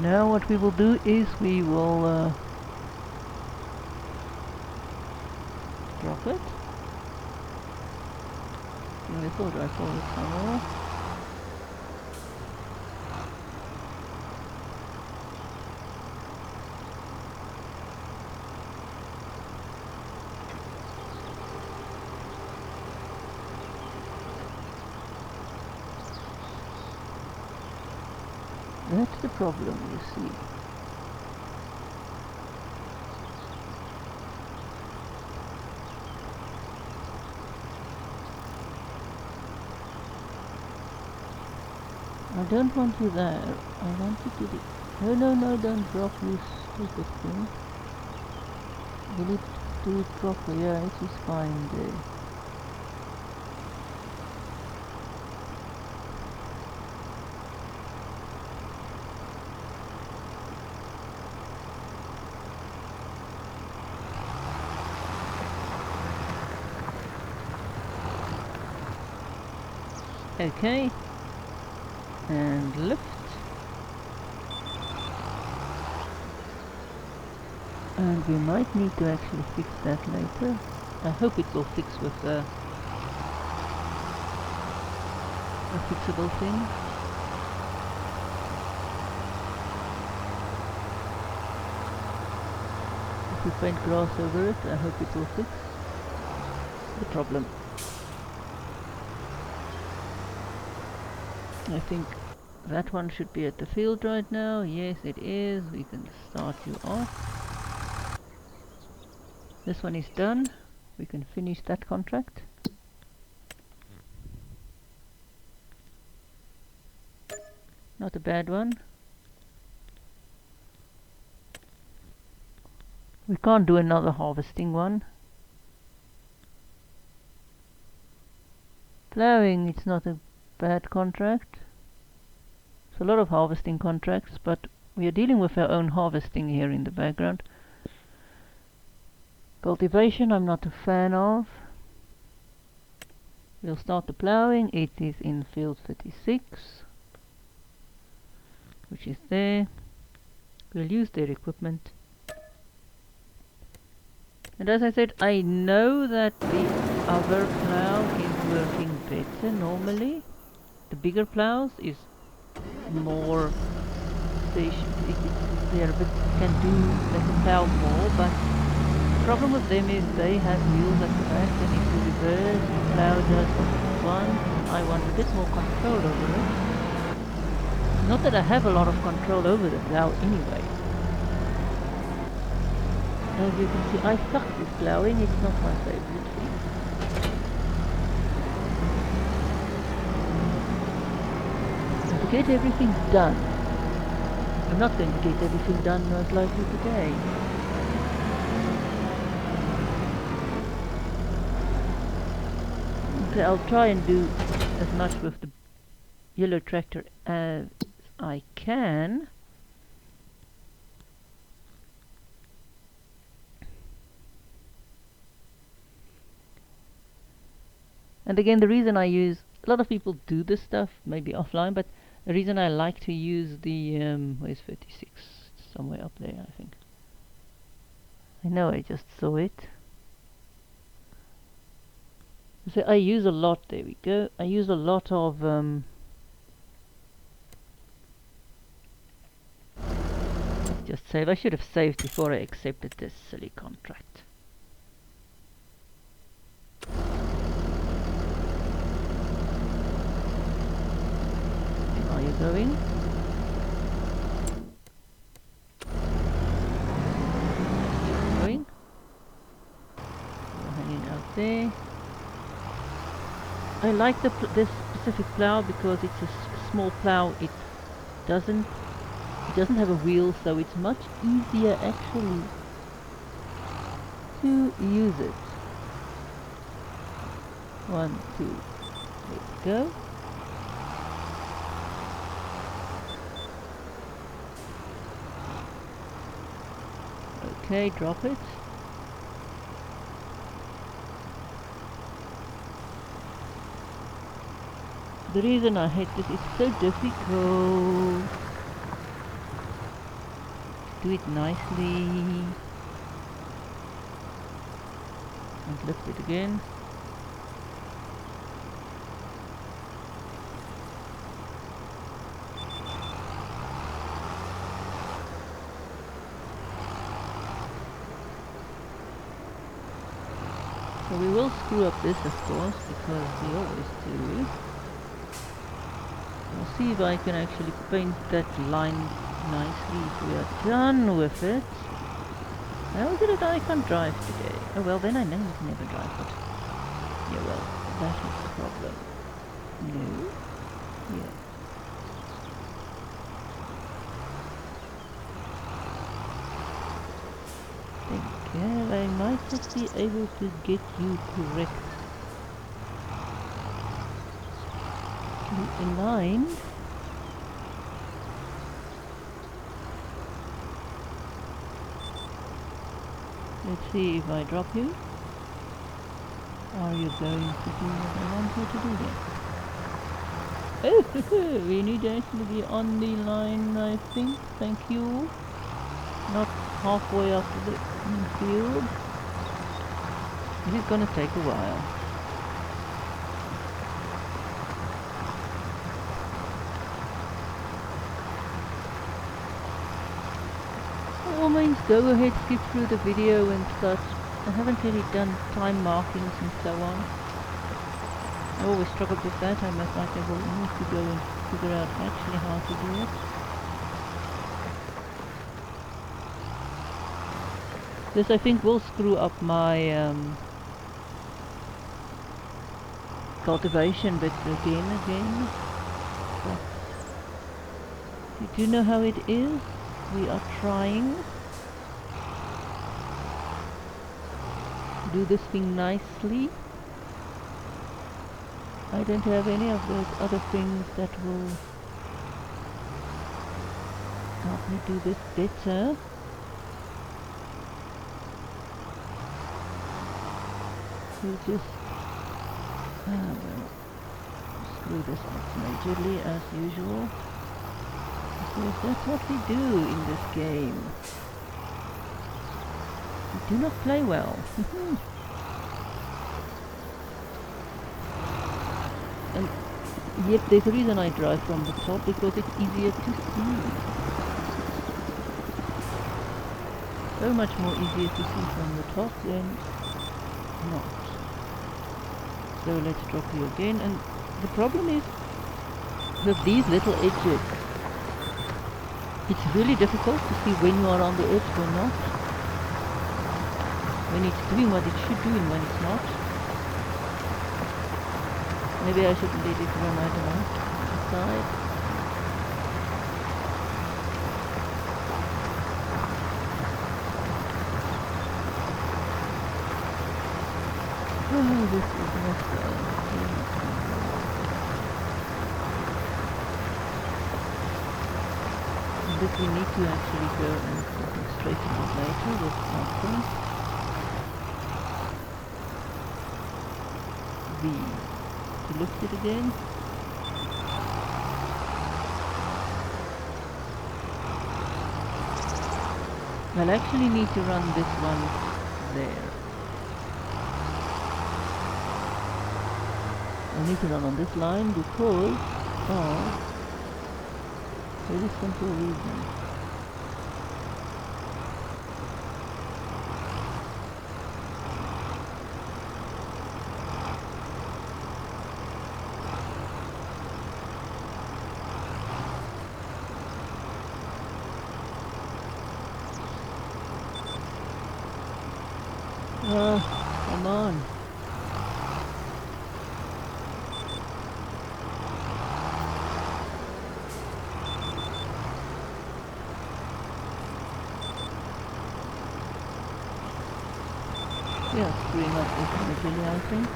Now what we will do is we will drop it. I thought I saw it somewhere. That's the problem, you see. I don't want you there. I want you to do... No, no, no, don't drop, you stupid thing. You need to do it properly. Yeah, it is fine there. Okay, and lift, and we might need to actually fix that later. I hope it will fix with a fixable thing. If we paint grass over it, I hope it will fix the problem. I think that one should be at the field right now. Yes, it is. We can start you off. This one is done. We can finish that contract. Not a bad one. We can't do another harvesting one. Ploughing, it's not a bad contract. It's a lot of harvesting contracts, but we are dealing with our own harvesting here in the background. Cultivation, I'm not a fan of. We'll start the ploughing. It is in field 36, which is there. We'll use their equipment. And as I said, I know that the other plough is working better normally. The bigger ploughs is more station. They can plough more, but the problem with them is they have wheels at the back, and if you reverse, the plough does what it wants. I want a bit more control over it. Not that I have a lot of control over the plough anyway. As you can see, I suck with ploughing. It's not my favorite thing. To get everything done. I'm not going to get everything done most likely today. Okay, I'll try and do as much with the yellow tractor as I can. And again, the reason I use, a lot of people do this stuff, maybe offline, but the reason I like to use the, where's 36? It's somewhere up there, I think. I know, I just saw it. So I use a lot, there we go. I use a lot of, just save. I should have saved before I accepted this silly contract. Are you going? Going? You're hanging out there. I like this specific plough because it's a small plough. It doesn't have a wheel, so it's much easier actually to use it. 1, 2, let's go. Okay, drop it. The reason I hate this is so difficult. Do it nicely. and lift it again. So we will screw up this, of course, because we always do. I'll see if I can actually paint that line nicely if we are done with it. How is it that I can't drive today? Oh well, then I know you can never drive, but... yeah, well, that is the problem. No. Yeah. Okay, I might just be able to get you correct. Aligned. Let's see if I drop you. Are you going to do what I want you to do then? Oh, we need to actually be on the line, I think. Thank you. Not halfway up the field. This is gonna take a while. By all means, go ahead, skip through the video and such. I haven't really done time markings and so on. I always struggled with that. I most likely will need to go and figure out actually how to do it. This, I think, will screw up my cultivation bit again. But you do know how it is. We are trying to do this thing nicely. I don't have any of those other things that will help me do this better. We'll just well, screw this up majorly as usual, because that's what we do in this game. We do not play well. And yep, there's a reason I drive from the top, because it's easier to see. So much more easier to see from the top than not. So let's drop you again, and the problem is with these little edges, it's really difficult to see when you are on the edge or not, when it's doing what it should do and when it's not. Maybe I shouldn't let it run, I don't know, aside. Oh, this is not but we need to actually go and straighten it later with something. To lift it again. I'll actually need to run this one there. I need to run on this line because of a very simple reason. Come on. Yeah, screwing up this majorly, I think.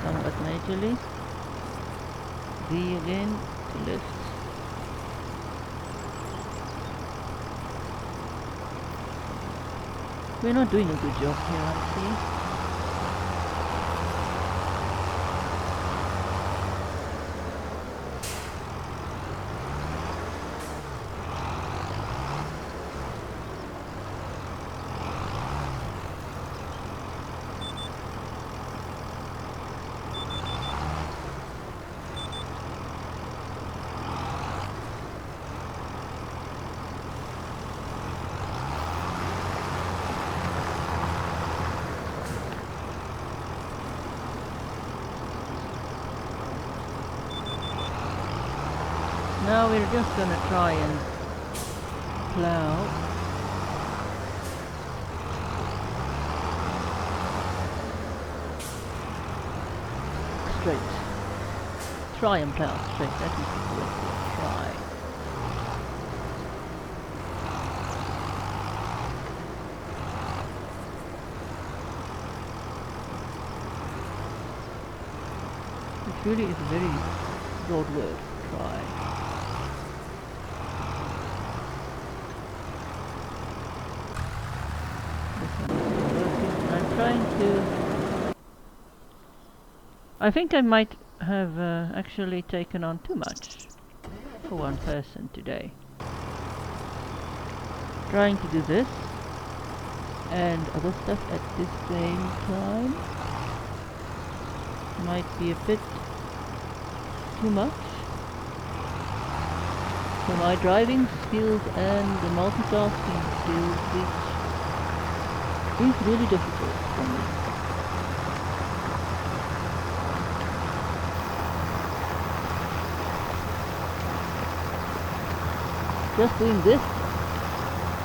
Somewhat majorly. V again to lift. We're not doing a good job here, I see. Now we're just gonna try and plow. Straight. Try and plow straight, that is the correct word. Try. It really is a very broad word. Try. This one is working. I'm trying to... I think I might have actually taken on too much for one person today. Trying to do this and other stuff at the same time might be a bit too much for my driving skills and the multitasking skills, which is really difficult for me. Just doing this,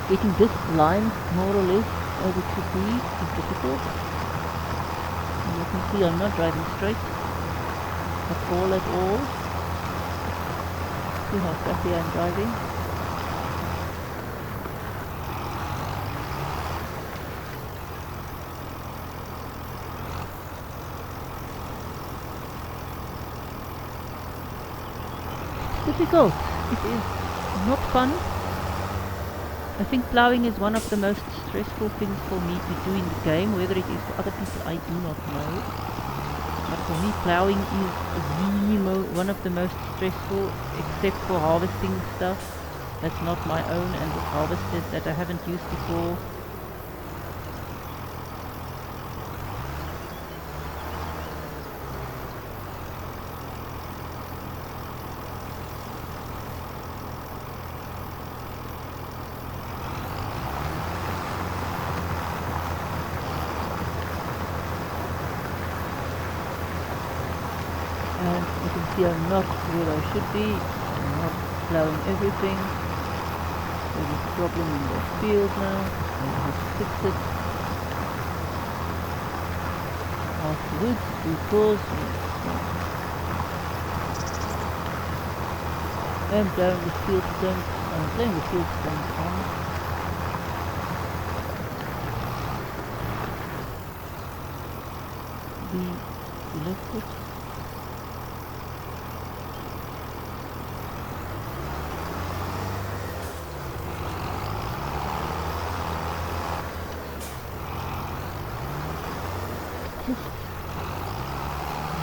getting this line more or less as it should be, is difficult. And you can see I'm not driving straight at all. See how fast I'm driving. It's difficult. It is not fun. I think plowing is one of the most stressful things for me to do in the game. Whether it is for other people, I do not know. But for me, plowing is one of the most stressful, except for harvesting stuff that's not my own and with harvesters that I haven't used before. And you can see I'm not where I should be. I'm not plowing everything. There's a problem in the field now. I have to fix it afterwards because I'm plowing the field stones. I'm playing the field stones on. The electric.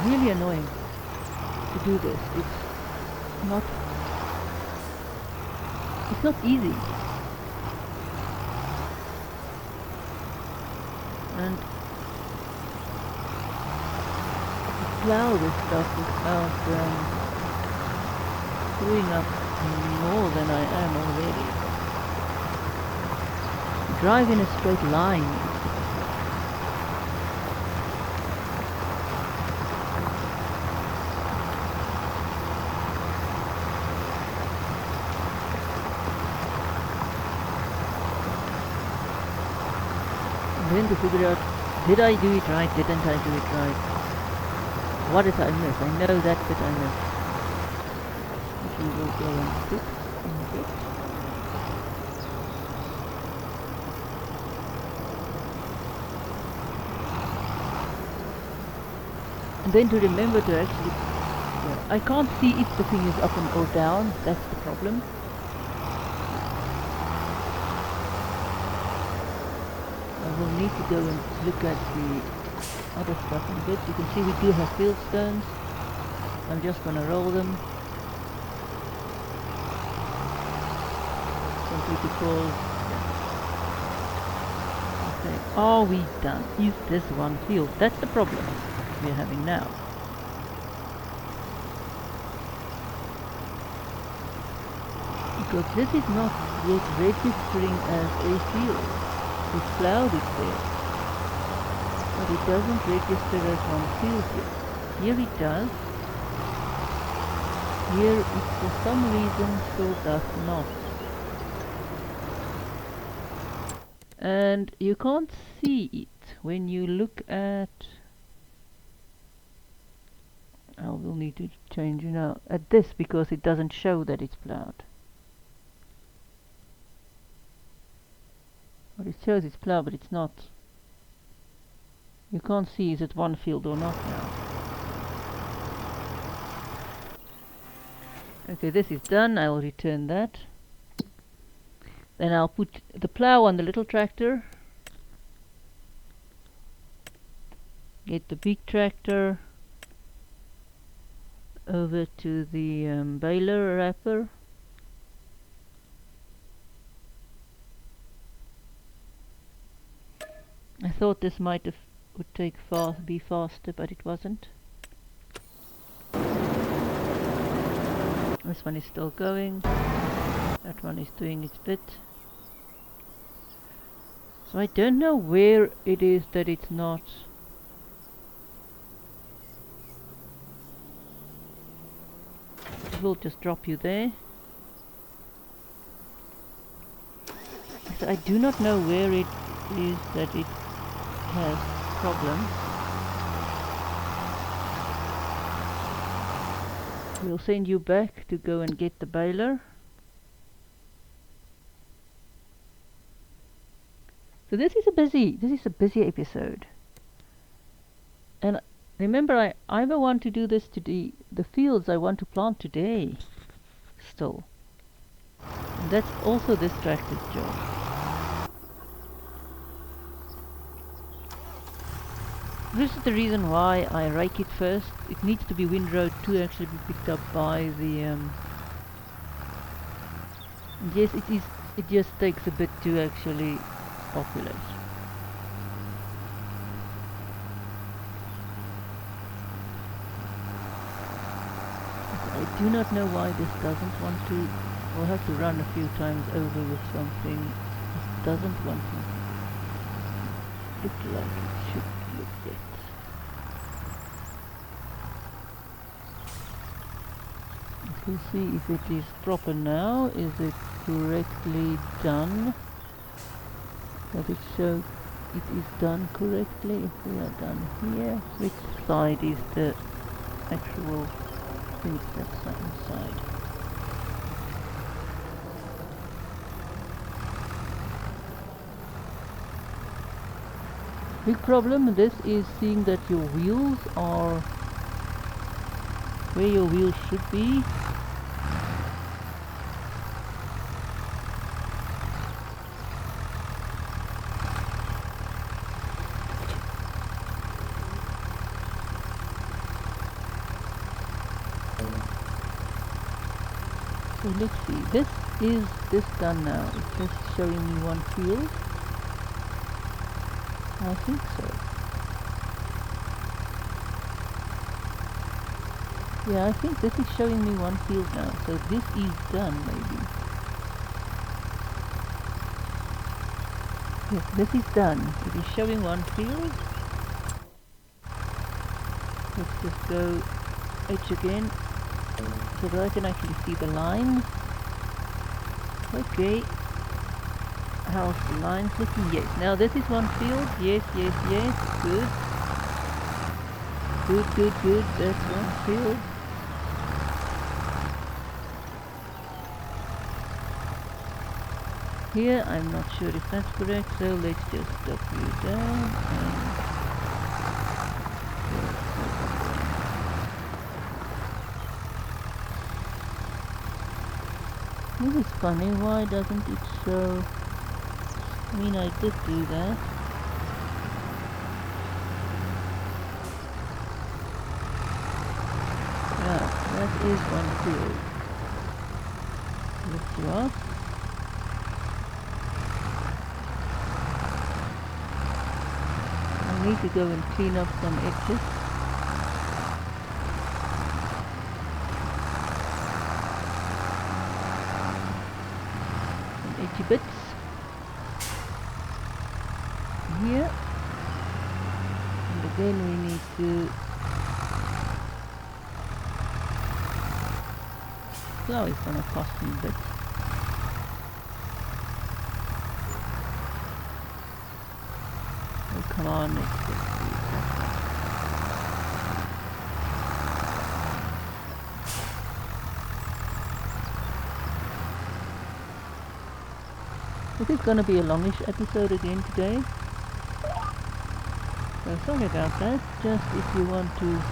Really annoying to do this. It's not easy, and to plow this stuff without screwing up more than I am already. Drive in a straight line. Then to figure out, did I do it right, didn't I do it right? What did I miss? I know that bit I missed. Which we will go and fix in a bit. And then to remember to actually, I can't see if the thing is up and or down, that's the problem. I will need to go and look at the other stuff in a bit. You can see we do have field stones. I'm just gonna roll them. Simply because... Okay, are we done? Is this one field? That's the problem we're having now. Because this is not yet registering as a field. It's plowed it there, but it doesn't register as one field yet. Here it does. Here it for some reason still does not. And you can't see it when you look at... I will need to change now at this because it doesn't show that it's plowed. Well, it shows it's plowed, but it's not. You can't see is it one field or not now. Okay, this is done. I will return that. Then I'll put the plow on the little tractor. Get the big tractor over to the baler wrapper. I thought this would take be faster, but it wasn't. This one is still going. That one is doing its bit. So I don't know where it is that it's not. It will just drop you there. So I do not know where it is that it has problems. We'll send you back to go and get the baler. So this is a busy episode. And remember, I either want to do this to the fields I want to plant today still. And that's also this tractor's job. This is the reason why I rake it first. It needs to be windrowed to actually be picked up by the yes, it is. It just takes a bit to actually populate. I do not know why this doesn't want to. We'll have to run a few times over with something. It doesn't want to look like it should look yet. We'll see if it is proper now. Is it correctly done? Does it show it is done correctly? If we are done here, which side is the actual thing that's inside? Big problem with this is seeing that your wheels are where your wheels should be. So let's see, is this done now? It's just showing me one field. I think so. Yeah, I think this is showing me one field now, so this is done maybe. Yes, this is done. It is showing one field. Let's just go H again, so that I can actually see the lines. Okay. How's the lines looking? Yes. Now this is one field. Yes, yes, yes. Good. Good, good, good. That's one field. Here, I'm not sure if that's correct, so let's just stop you down and this is funny. Why doesn't it show? I mean, I did do that. Yeah, that is one field. Lift you up. I need to go and clean up some edges. Some edgy bits. Here, and again we need to plough is gonna cost me a bit. Oh, come on, let's just do it that way. This is gonna be a longish episode again today. So sorry about that. Just if you want to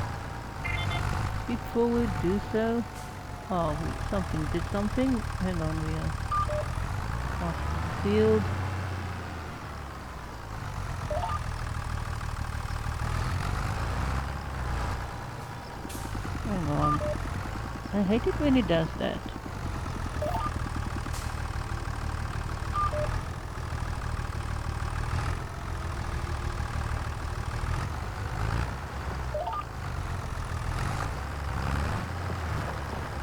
skip forward, do so. Oh, something did something. Hang on, we are past the field. Hang on. I hate it when it does that.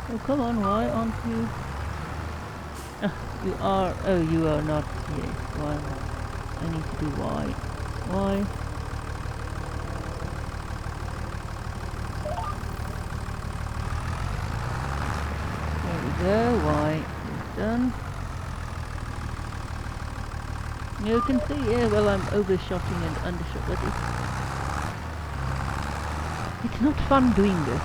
Oh, come on, why aren't you? You are. Oh, you are not. Yes, why? I need to do why. Why? There we go. Why is done. You can see, yeah, well, I'm overshotting and undershot, but it's not fun doing this.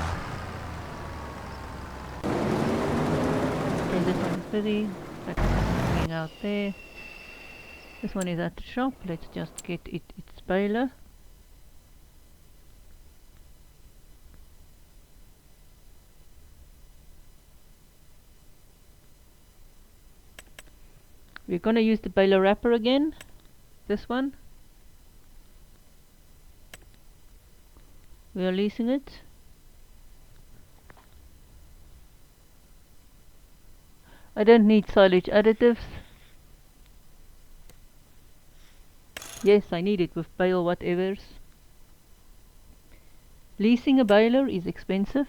Okay, this one is busy. That's hanging out there. This one is at the shop. Let's just get its baler. We're gonna use the baler wrapper again. This one. We are leasing it. I don't need silage additives. Yes, I need it with bale whatevers. Leasing a baler is expensive.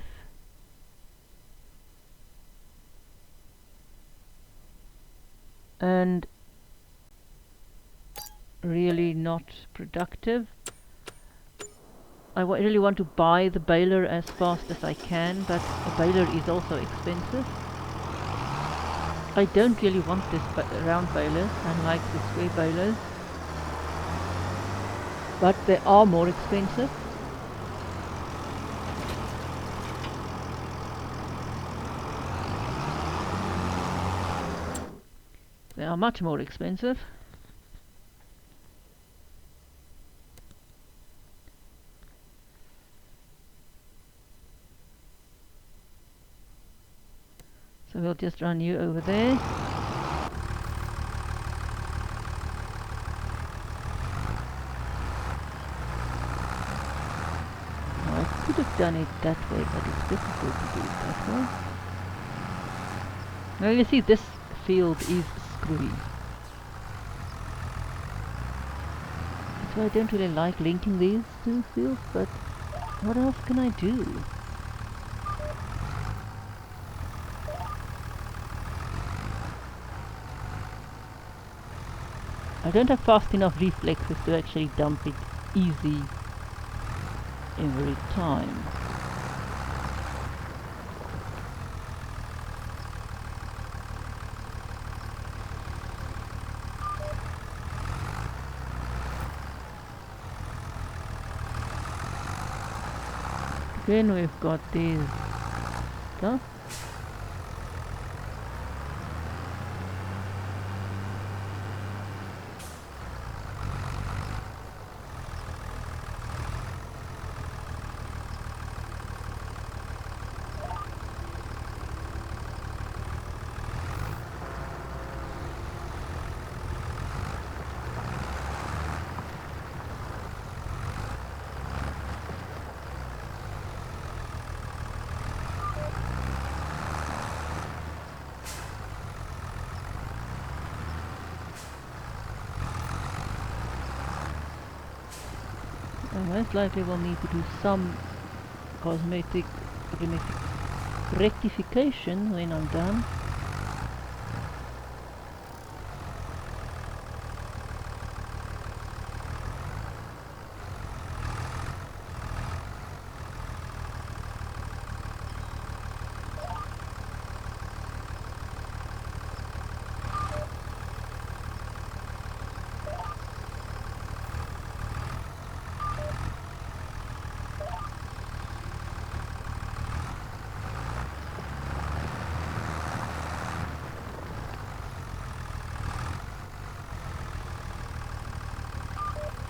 And really not productive. I really want to buy the baler as fast as I can, but a baler is also expensive. I don't really want this round balers, I like the square balers, but they are more expensive. They are much more expensive. So we'll just run you over there. I could have done it that way, but it's difficult to do it that way. Now you see this field is screwy. That's why I don't really like linking these two fields, but what else can I do? I don't have fast enough reflexes to actually dump it easy every time. Then we've got these stuff. Most likely we'll need to do some cosmetic rectification when I'm done.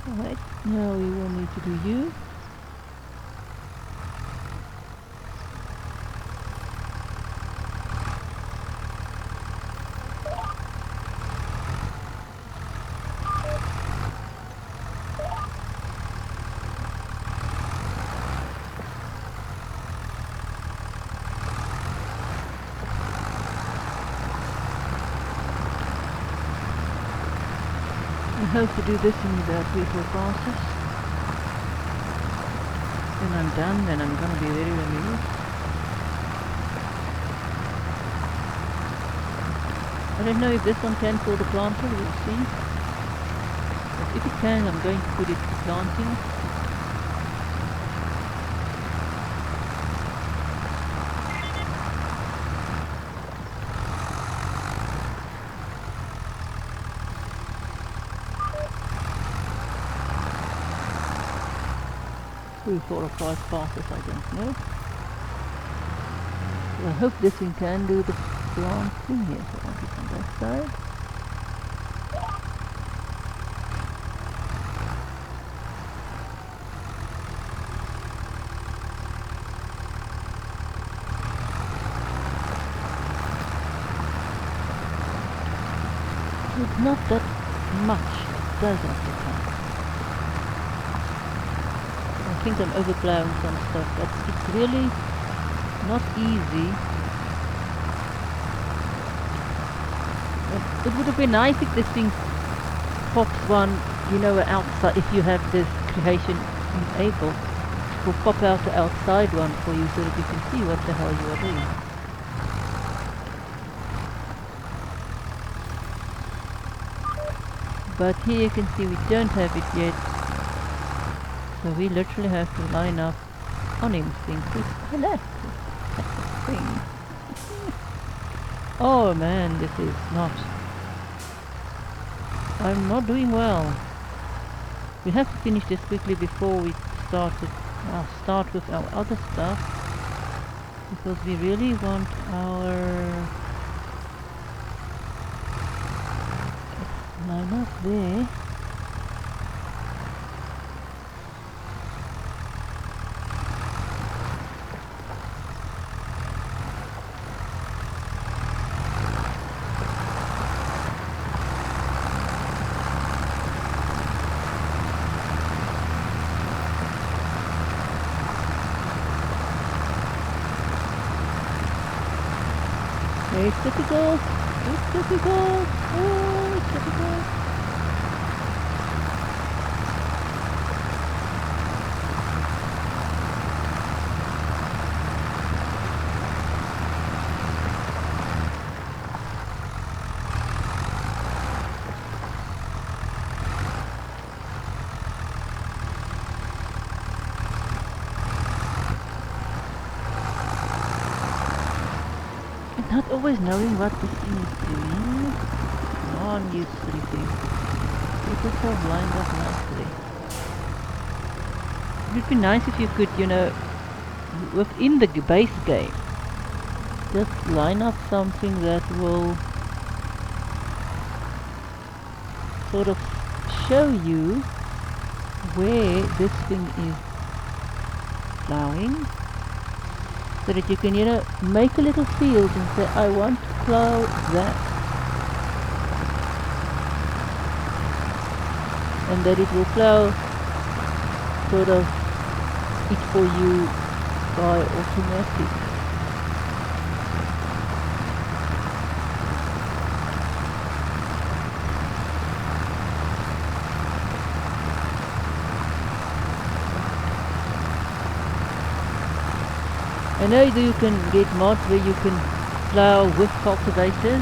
Alright, now we will need to do you. I hope to do this in about 3-4 passes. When I'm done, then I'm gonna be very relieved. I don't know if this one can for the planter, we'll see. But if it can, I'm going to put it to planting. Three, 4 or 5 passes, I don't know. So I hope this one can do the planting here, so I'll get on that side. It's not that much, does it? I think I'm overplowing some stuff, but it's really not easy. It would have been nice if this thing pops one, you know, outside, if you have this creation enabled, will pop out the outside one for you so that you can see what the hell you are doing. But here you can see we don't have it yet. So we literally have to line up on instinct with select thing. Oh man, this is not... I'm not doing well. We have to finish this quickly before we start with our other stuff. Because we really want our... line up there. It's difficult. It's difficult. Oh, it's difficult. Not always knowing what this thing is doing. On you silly thing. Get yourself lined up nicely. It would be nice if you could, you know, within the base game, just line up something that will sort of show you where this thing is plowing. So that you can, you know, make a little field and say, I want to plow that. And that it will plow sort of it for you by automatic. I know you can get mods where you can plow with cultivators.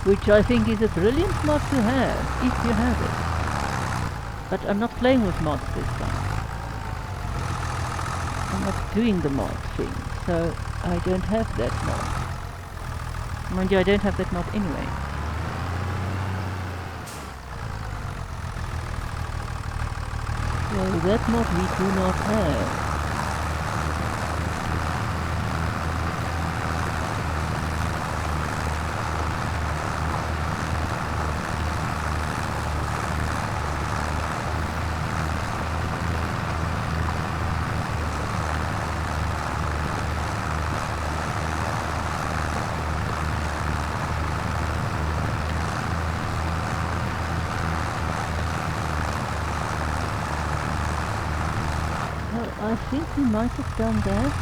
Which I think is a brilliant mod to have, if you have it. But I'm not playing with mods this time. I'm not doing the mod thing, so I don't have that mod. Mind you, I don't have that mod anyway. So that mod we do not have. I think we might have done that.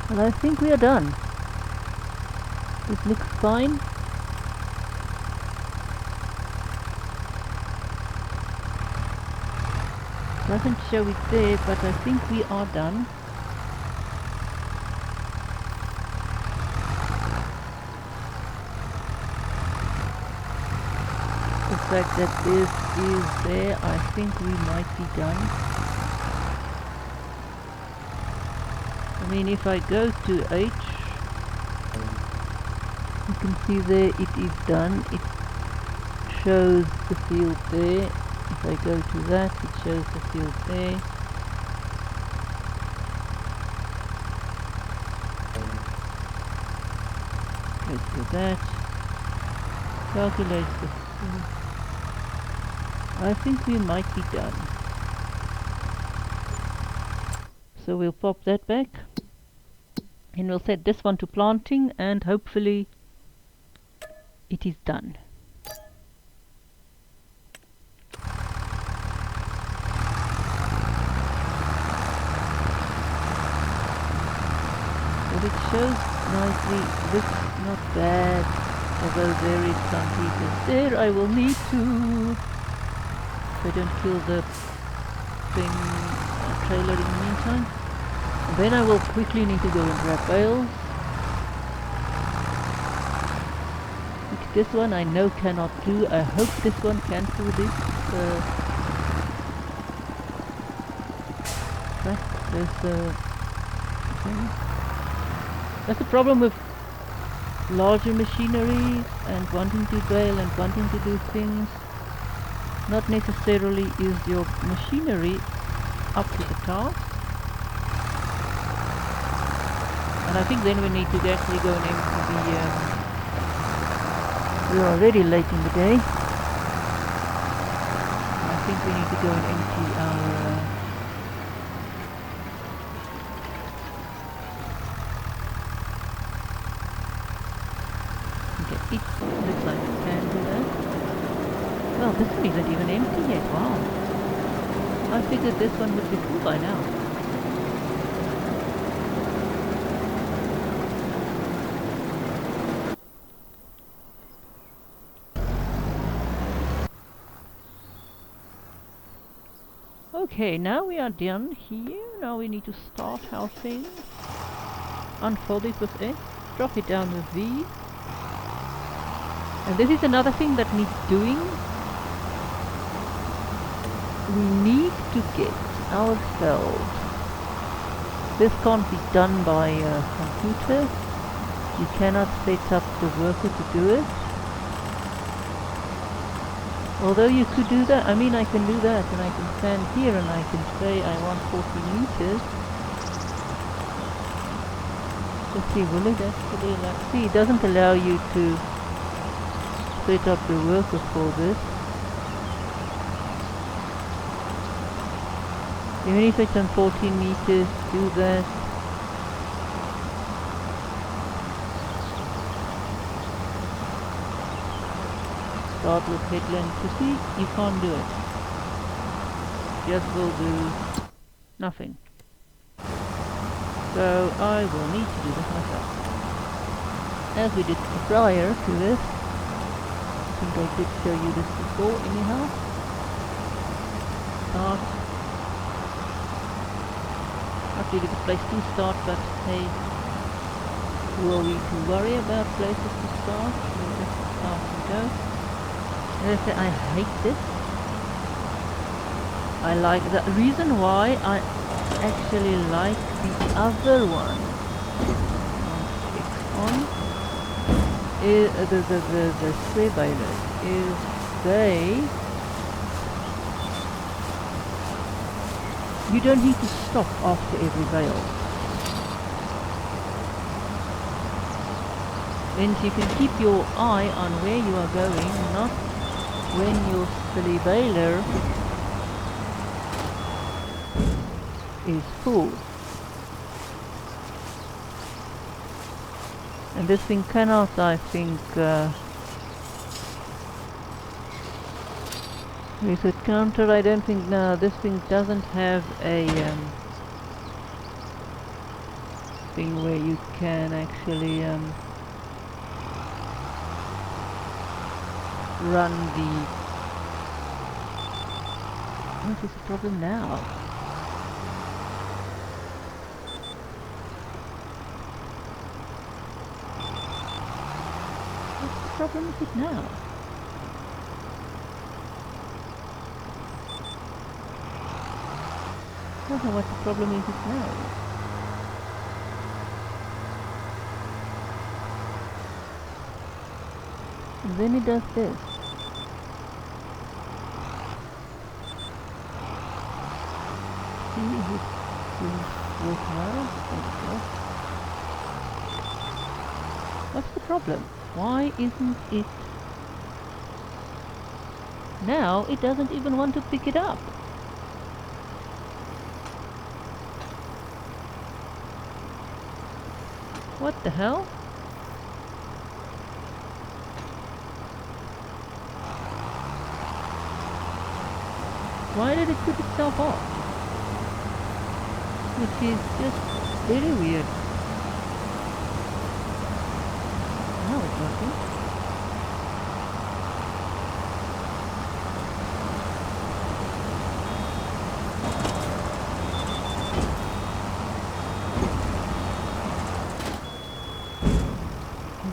Well, I think we are done. It looks fine. Doesn't show it there, but I think we are done. The fact that this is there, I think we might be done. I mean, if I go to H, you can see there it is done. It shows the field there. If I go to that, it shows the field there. Go to that. Calculate the field. I think we might be done. So we'll pop that back. And we'll set this one to planting, and hopefully it is done. But it shows nicely, looks not bad, although there is some pieces there I will need to, if I don't kill the thing trailer in the meantime. And then I will quickly need to go and grab bales. Which this one I know cannot do. I hope this one can do this. That's the problem with larger machinery and wanting to bale and wanting to do things. Not necessarily is your machinery up to the task. And I think then we need to actually go and empty the... we're already late in the day. I think we need to go and empty our... okay, it looks like we can do that. Well, this one isn't even empty yet, wow. I figured this one would be full by now. Okay, now we are done here. Now we need to start our thing. Unfold it with X, drop it down with V. And this is another thing that needs doing. We need to get ourselves... this can't be done by a computer. You cannot set up the worker to do it. Although you could do that, I mean I can do that, and I can stand here and I can say I want 40 meters. Let's see, will it actually allow... see, it doesn't allow you to set up the worker for this. Even if it's on 14 meters, do that. Start with headland. You see, you can't do it. Just will do nothing. So I will need to do this myself. As we did prior to this. I think I did show you this before anyhow. Start. Not really the place to start, but hey, who are we to worry about places to start? We'll just start and go. I hate this. I like the reason why I actually like the other one. On is the square balers is they. You don't need to stop after every bale. Means you can keep your eye on where you are going, not when your silly baler is full. And this thing cannot, I think, is it counter? I don't think, no, this thing doesn't have a thing where you can actually run the... What is the problem now? What's the problem with it now? I don't know what the problem is now. And then it does this. See if it will work now. What's the problem? Why isn't it... Now it doesn't even want to pick it up. What the hell? Why did it put itself off? Which is just very weird. Now it's working.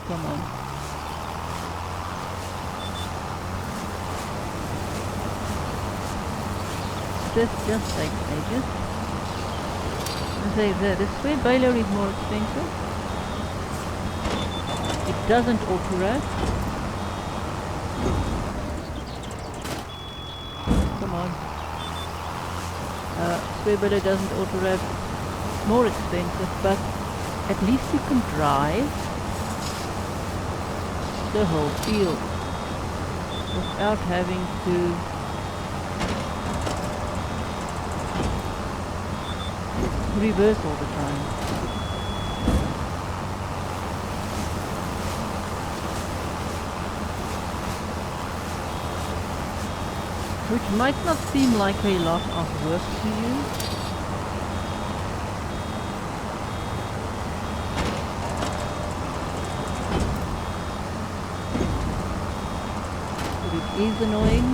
Come on. This just takes ages. I say the sway baler is more expensive. It doesn't auto-wrap. Come on. Sway baler doesn't auto-wrap. More expensive, but at least you can drive the whole field without having to reverse all the time. Which might not seem like a lot of work to you. But it is annoying.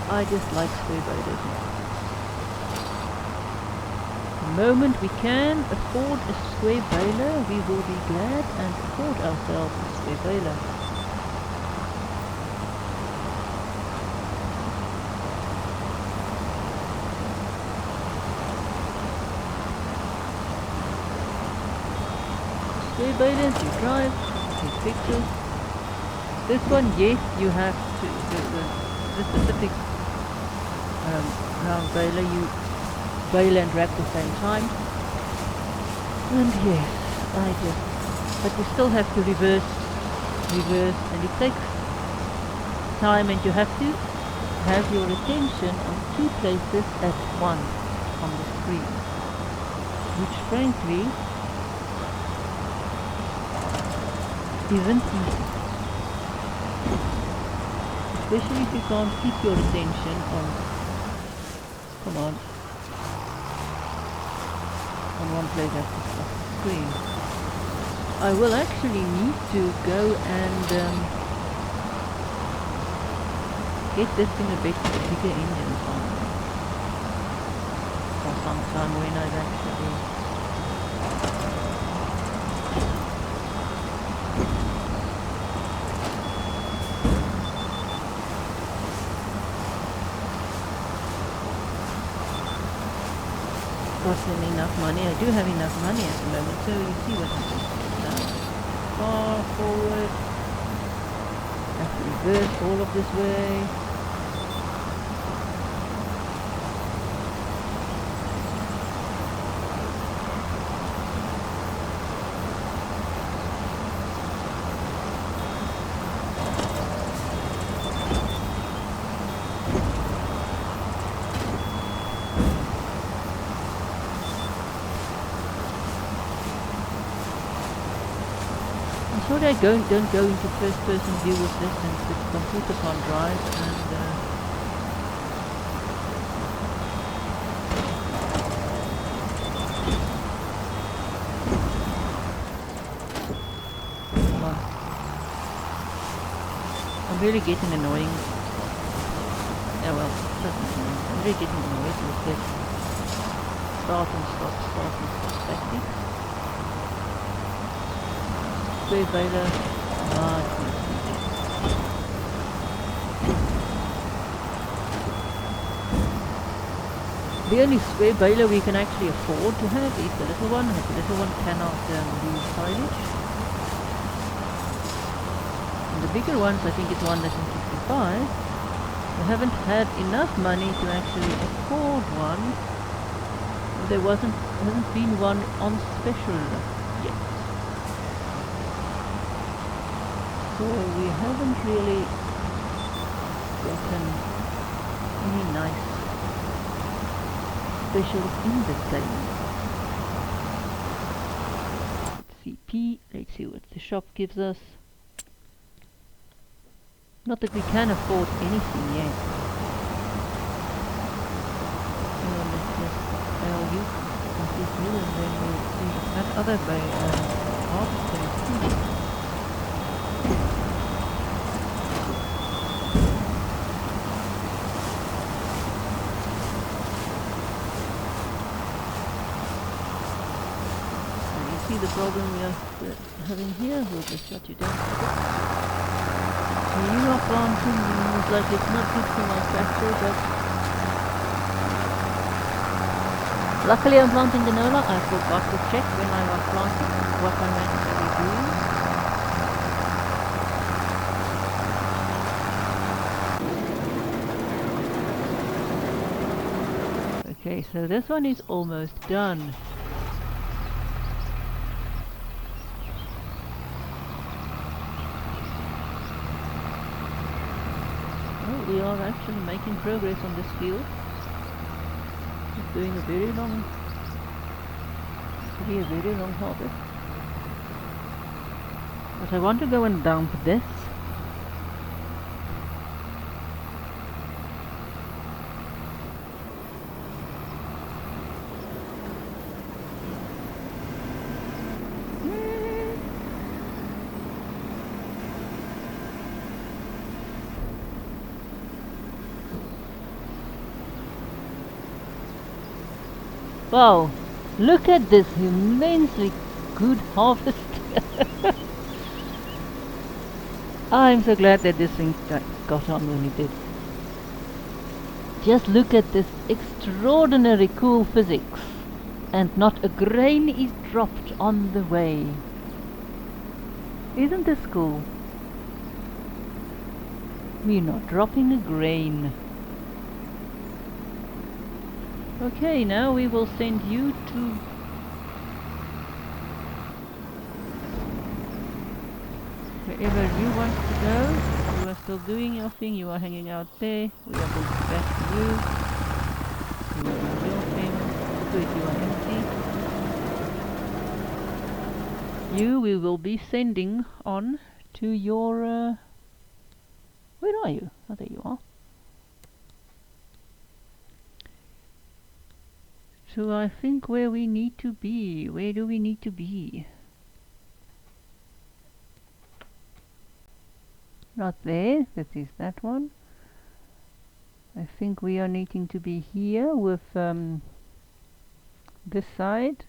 I just like sway balers now. The moment we can afford a sway baler, we will be glad and afford ourselves a sway baler. Sway balers, you drive, take pictures. This one, yes, you have to, the specific round baler, you bale and wrap at the same time. And yes, but you still have to reverse, and it takes time, and you have to have your attention on two places at once on the screen, which frankly isn't easy. Especially if you can't keep your attention on, come on one place at the screen. I will actually need to go and get this thing a bit bigger engine for some time when I've actually gotten enough money. I do have enough money at the moment, so you see what happens. Far forward, have to reverse all of this way. thought I don't go into first person view with this since the computer can't drive, and come on. I'm really getting annoying. Yeah, well, doesn't annoying. I'm really getting annoyed with this start and stop tactics. Square baler. The only square baler we can actually afford to have is the little one, and the little one cannot do silage. And the bigger ones, I think it's 165. We haven't had enough money to actually afford one. There hasn't been one on special yet. So we haven't really gotten any nice specials in the game. CP, let's see what the shop gives us. Not that we can afford anything yet. So let's just sell you, complete you, and then we'll see that other harvesting too. See the problem we are having here? We'll just shut you down. So you are planting, it's like it's not good for my tractor, but luckily I'm planting canola. I forgot to check when I was planting what I'm actually doing. Okay, so this one is almost done. We are actually making progress on this field. It's doing a very long harvest. But I want to go and dump this. Wow, look at this immensely good harvest. I'm so glad that this thing got on when it did. Just look at this extraordinary cool physics. And not a grain is dropped on the way. Isn't this cool? We're not dropping a grain. Okay, now we will send you to wherever you want to go. You are still doing your thing, you are hanging out there. We are going back to you. You are doing your thing. Good, you are empty. You we will be sending on to your where are you? Oh, there you are. So I think where we need to be. Where do we need to be? Not there. This is that one. I think we are needing to be here with this side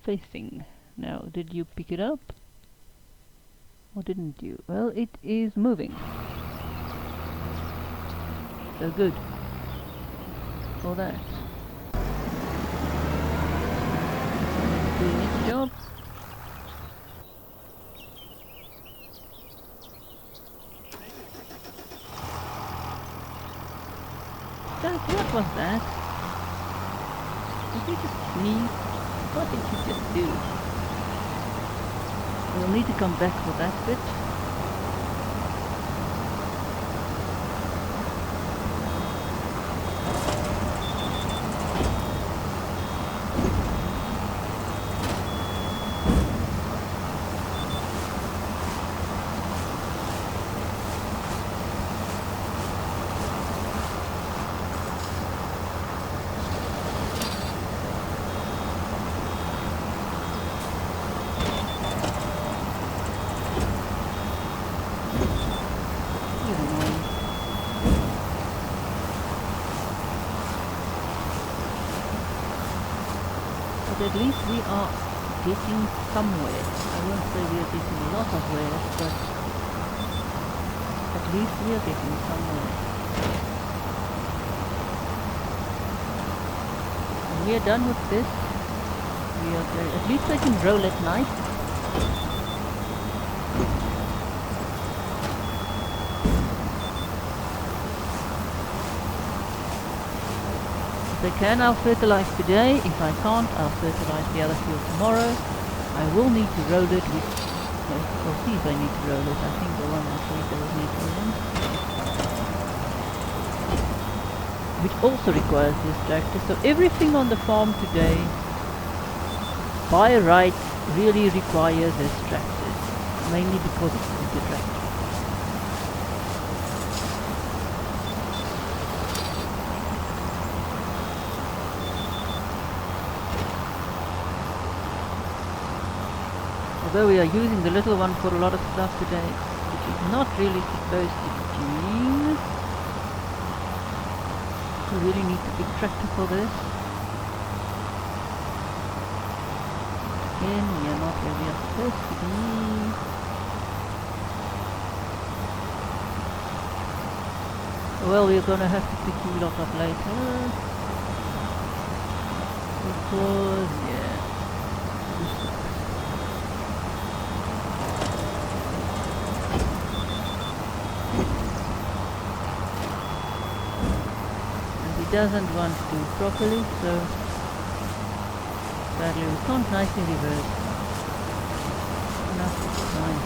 facing. Now, did you pick it up? Or didn't you? Well, it is moving. So good. For that. Doing its job. What was that? Did you just sneeze? What did you just do? We'll need to come back for that bit. at least we are getting somewhere. I won't say we are getting a lot of where, but at least we are getting somewhere. When we are done with this, we are going, at least I can roll at night. If I can, I'll fertilize today. If I can't, I'll fertilize the other field tomorrow. I will need to roll it with, we'll see if I need to roll it. I think the one actually does need rolling. Which also requires this tractor. So everything on the farm today, by right, really requires this tractor. Mainly because it's a bigger tractor. Although we are using the little one for a lot of stuff today, which is not really supposed to be doing. We really need the big tractor for this. Again, we are not where we are supposed to be. Well, we're gonna have to pick you lot up later. Because, yeah, this sucks. Doesn't want to do properly, so sadly we can't nicely reverse. Enough is fine.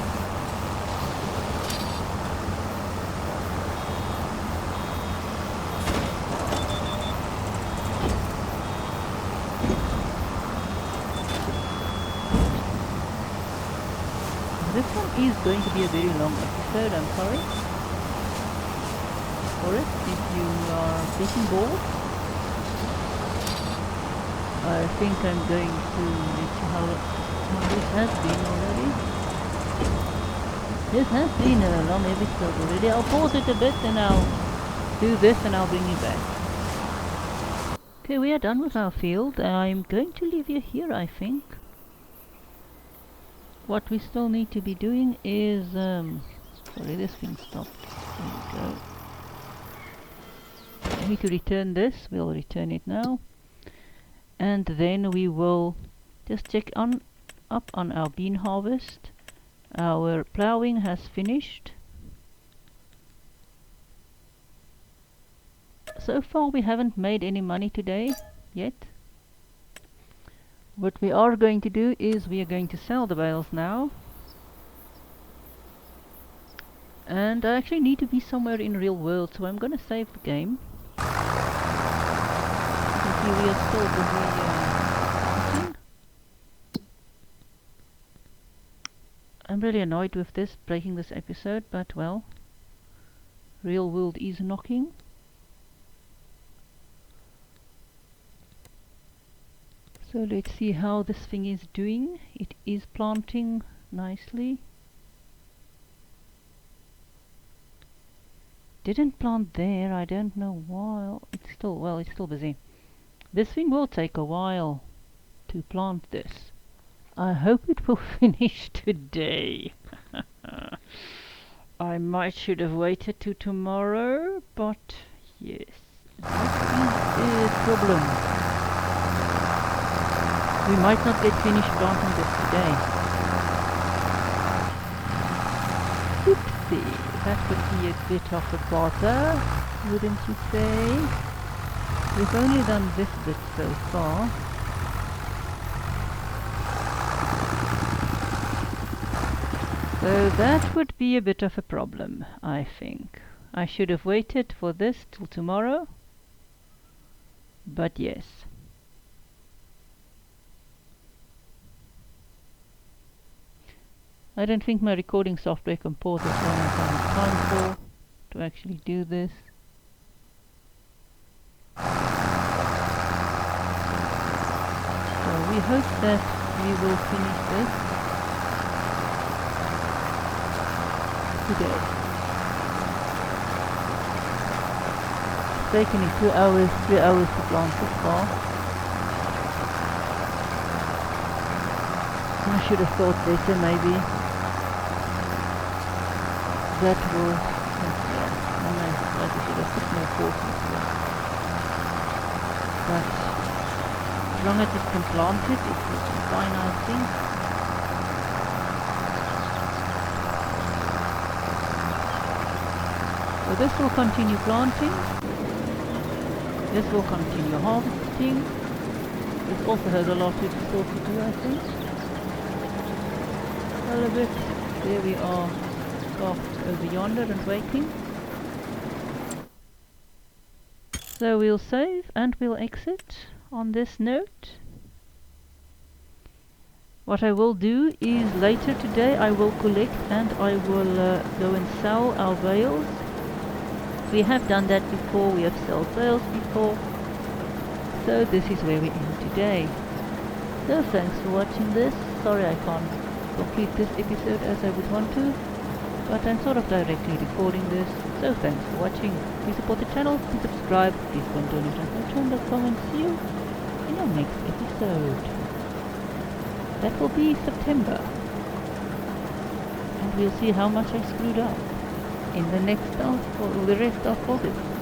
This one is going to be a very long episode, I'm sorry. For it, if you are getting bored, I think I'm going to let you how this has been already. This has been a long episode already. I'll pause it a bit and I'll do this and I'll bring you back. Okay, we are done with our field. I'm going to leave you here, I think. What we still need to be doing is, sorry, this thing stopped. There we go. We need to return this. We'll return it now, and then we will just check up on our bean harvest. Our ploughing has finished. So far we haven't made any money today yet. What we are going to do is we are going to sell the bales now. And I actually need to be somewhere in real world, so I'm gonna save the game. We are still busy I'm really annoyed with this, breaking this episode, but well, real world is knocking. So let's see how this thing is doing. It is planting nicely. Didn't plant there, I don't know why. It's still, well, it's still busy. This thing will take a while to plant this. I hope it will finish today. I might should have waited till tomorrow, but yes, that is a problem. We might not get finished planting this today. Oopsie, that would be a bit of a bother, wouldn't you say? We've only done this bit so far. So that would be a bit of a problem, I think. I should have waited for this till tomorrow. But yes. I don't think my recording software can pause as long as I have time for to actually do this. So we hope that we will finish this today. It's taken me 2 hours, 3 hours to plant so far. I should have thought better maybe. That was, yeah, I should have put more force into it. But as long as it's been planted, it will be fine, I think. So this will continue planting. This will continue harvesting. This also has a lot to still to do, I think. A little bit. There we are, parked over yonder and waiting. So we'll save and we'll exit on this note. What I will do is later today I will collect and I will go and sell our bales. We have done that before, we have sold bales before. So this is where we end today. So thanks for watching this. Sorry I can't complete this episode as I would want to, but I'm sort of directly recording this. So thanks for watching. Please support the channel, please subscribe, please go and donate on patreon.com and see you in our next episode. That will be September. And we'll see how much I screwed up in the next or the rest of August.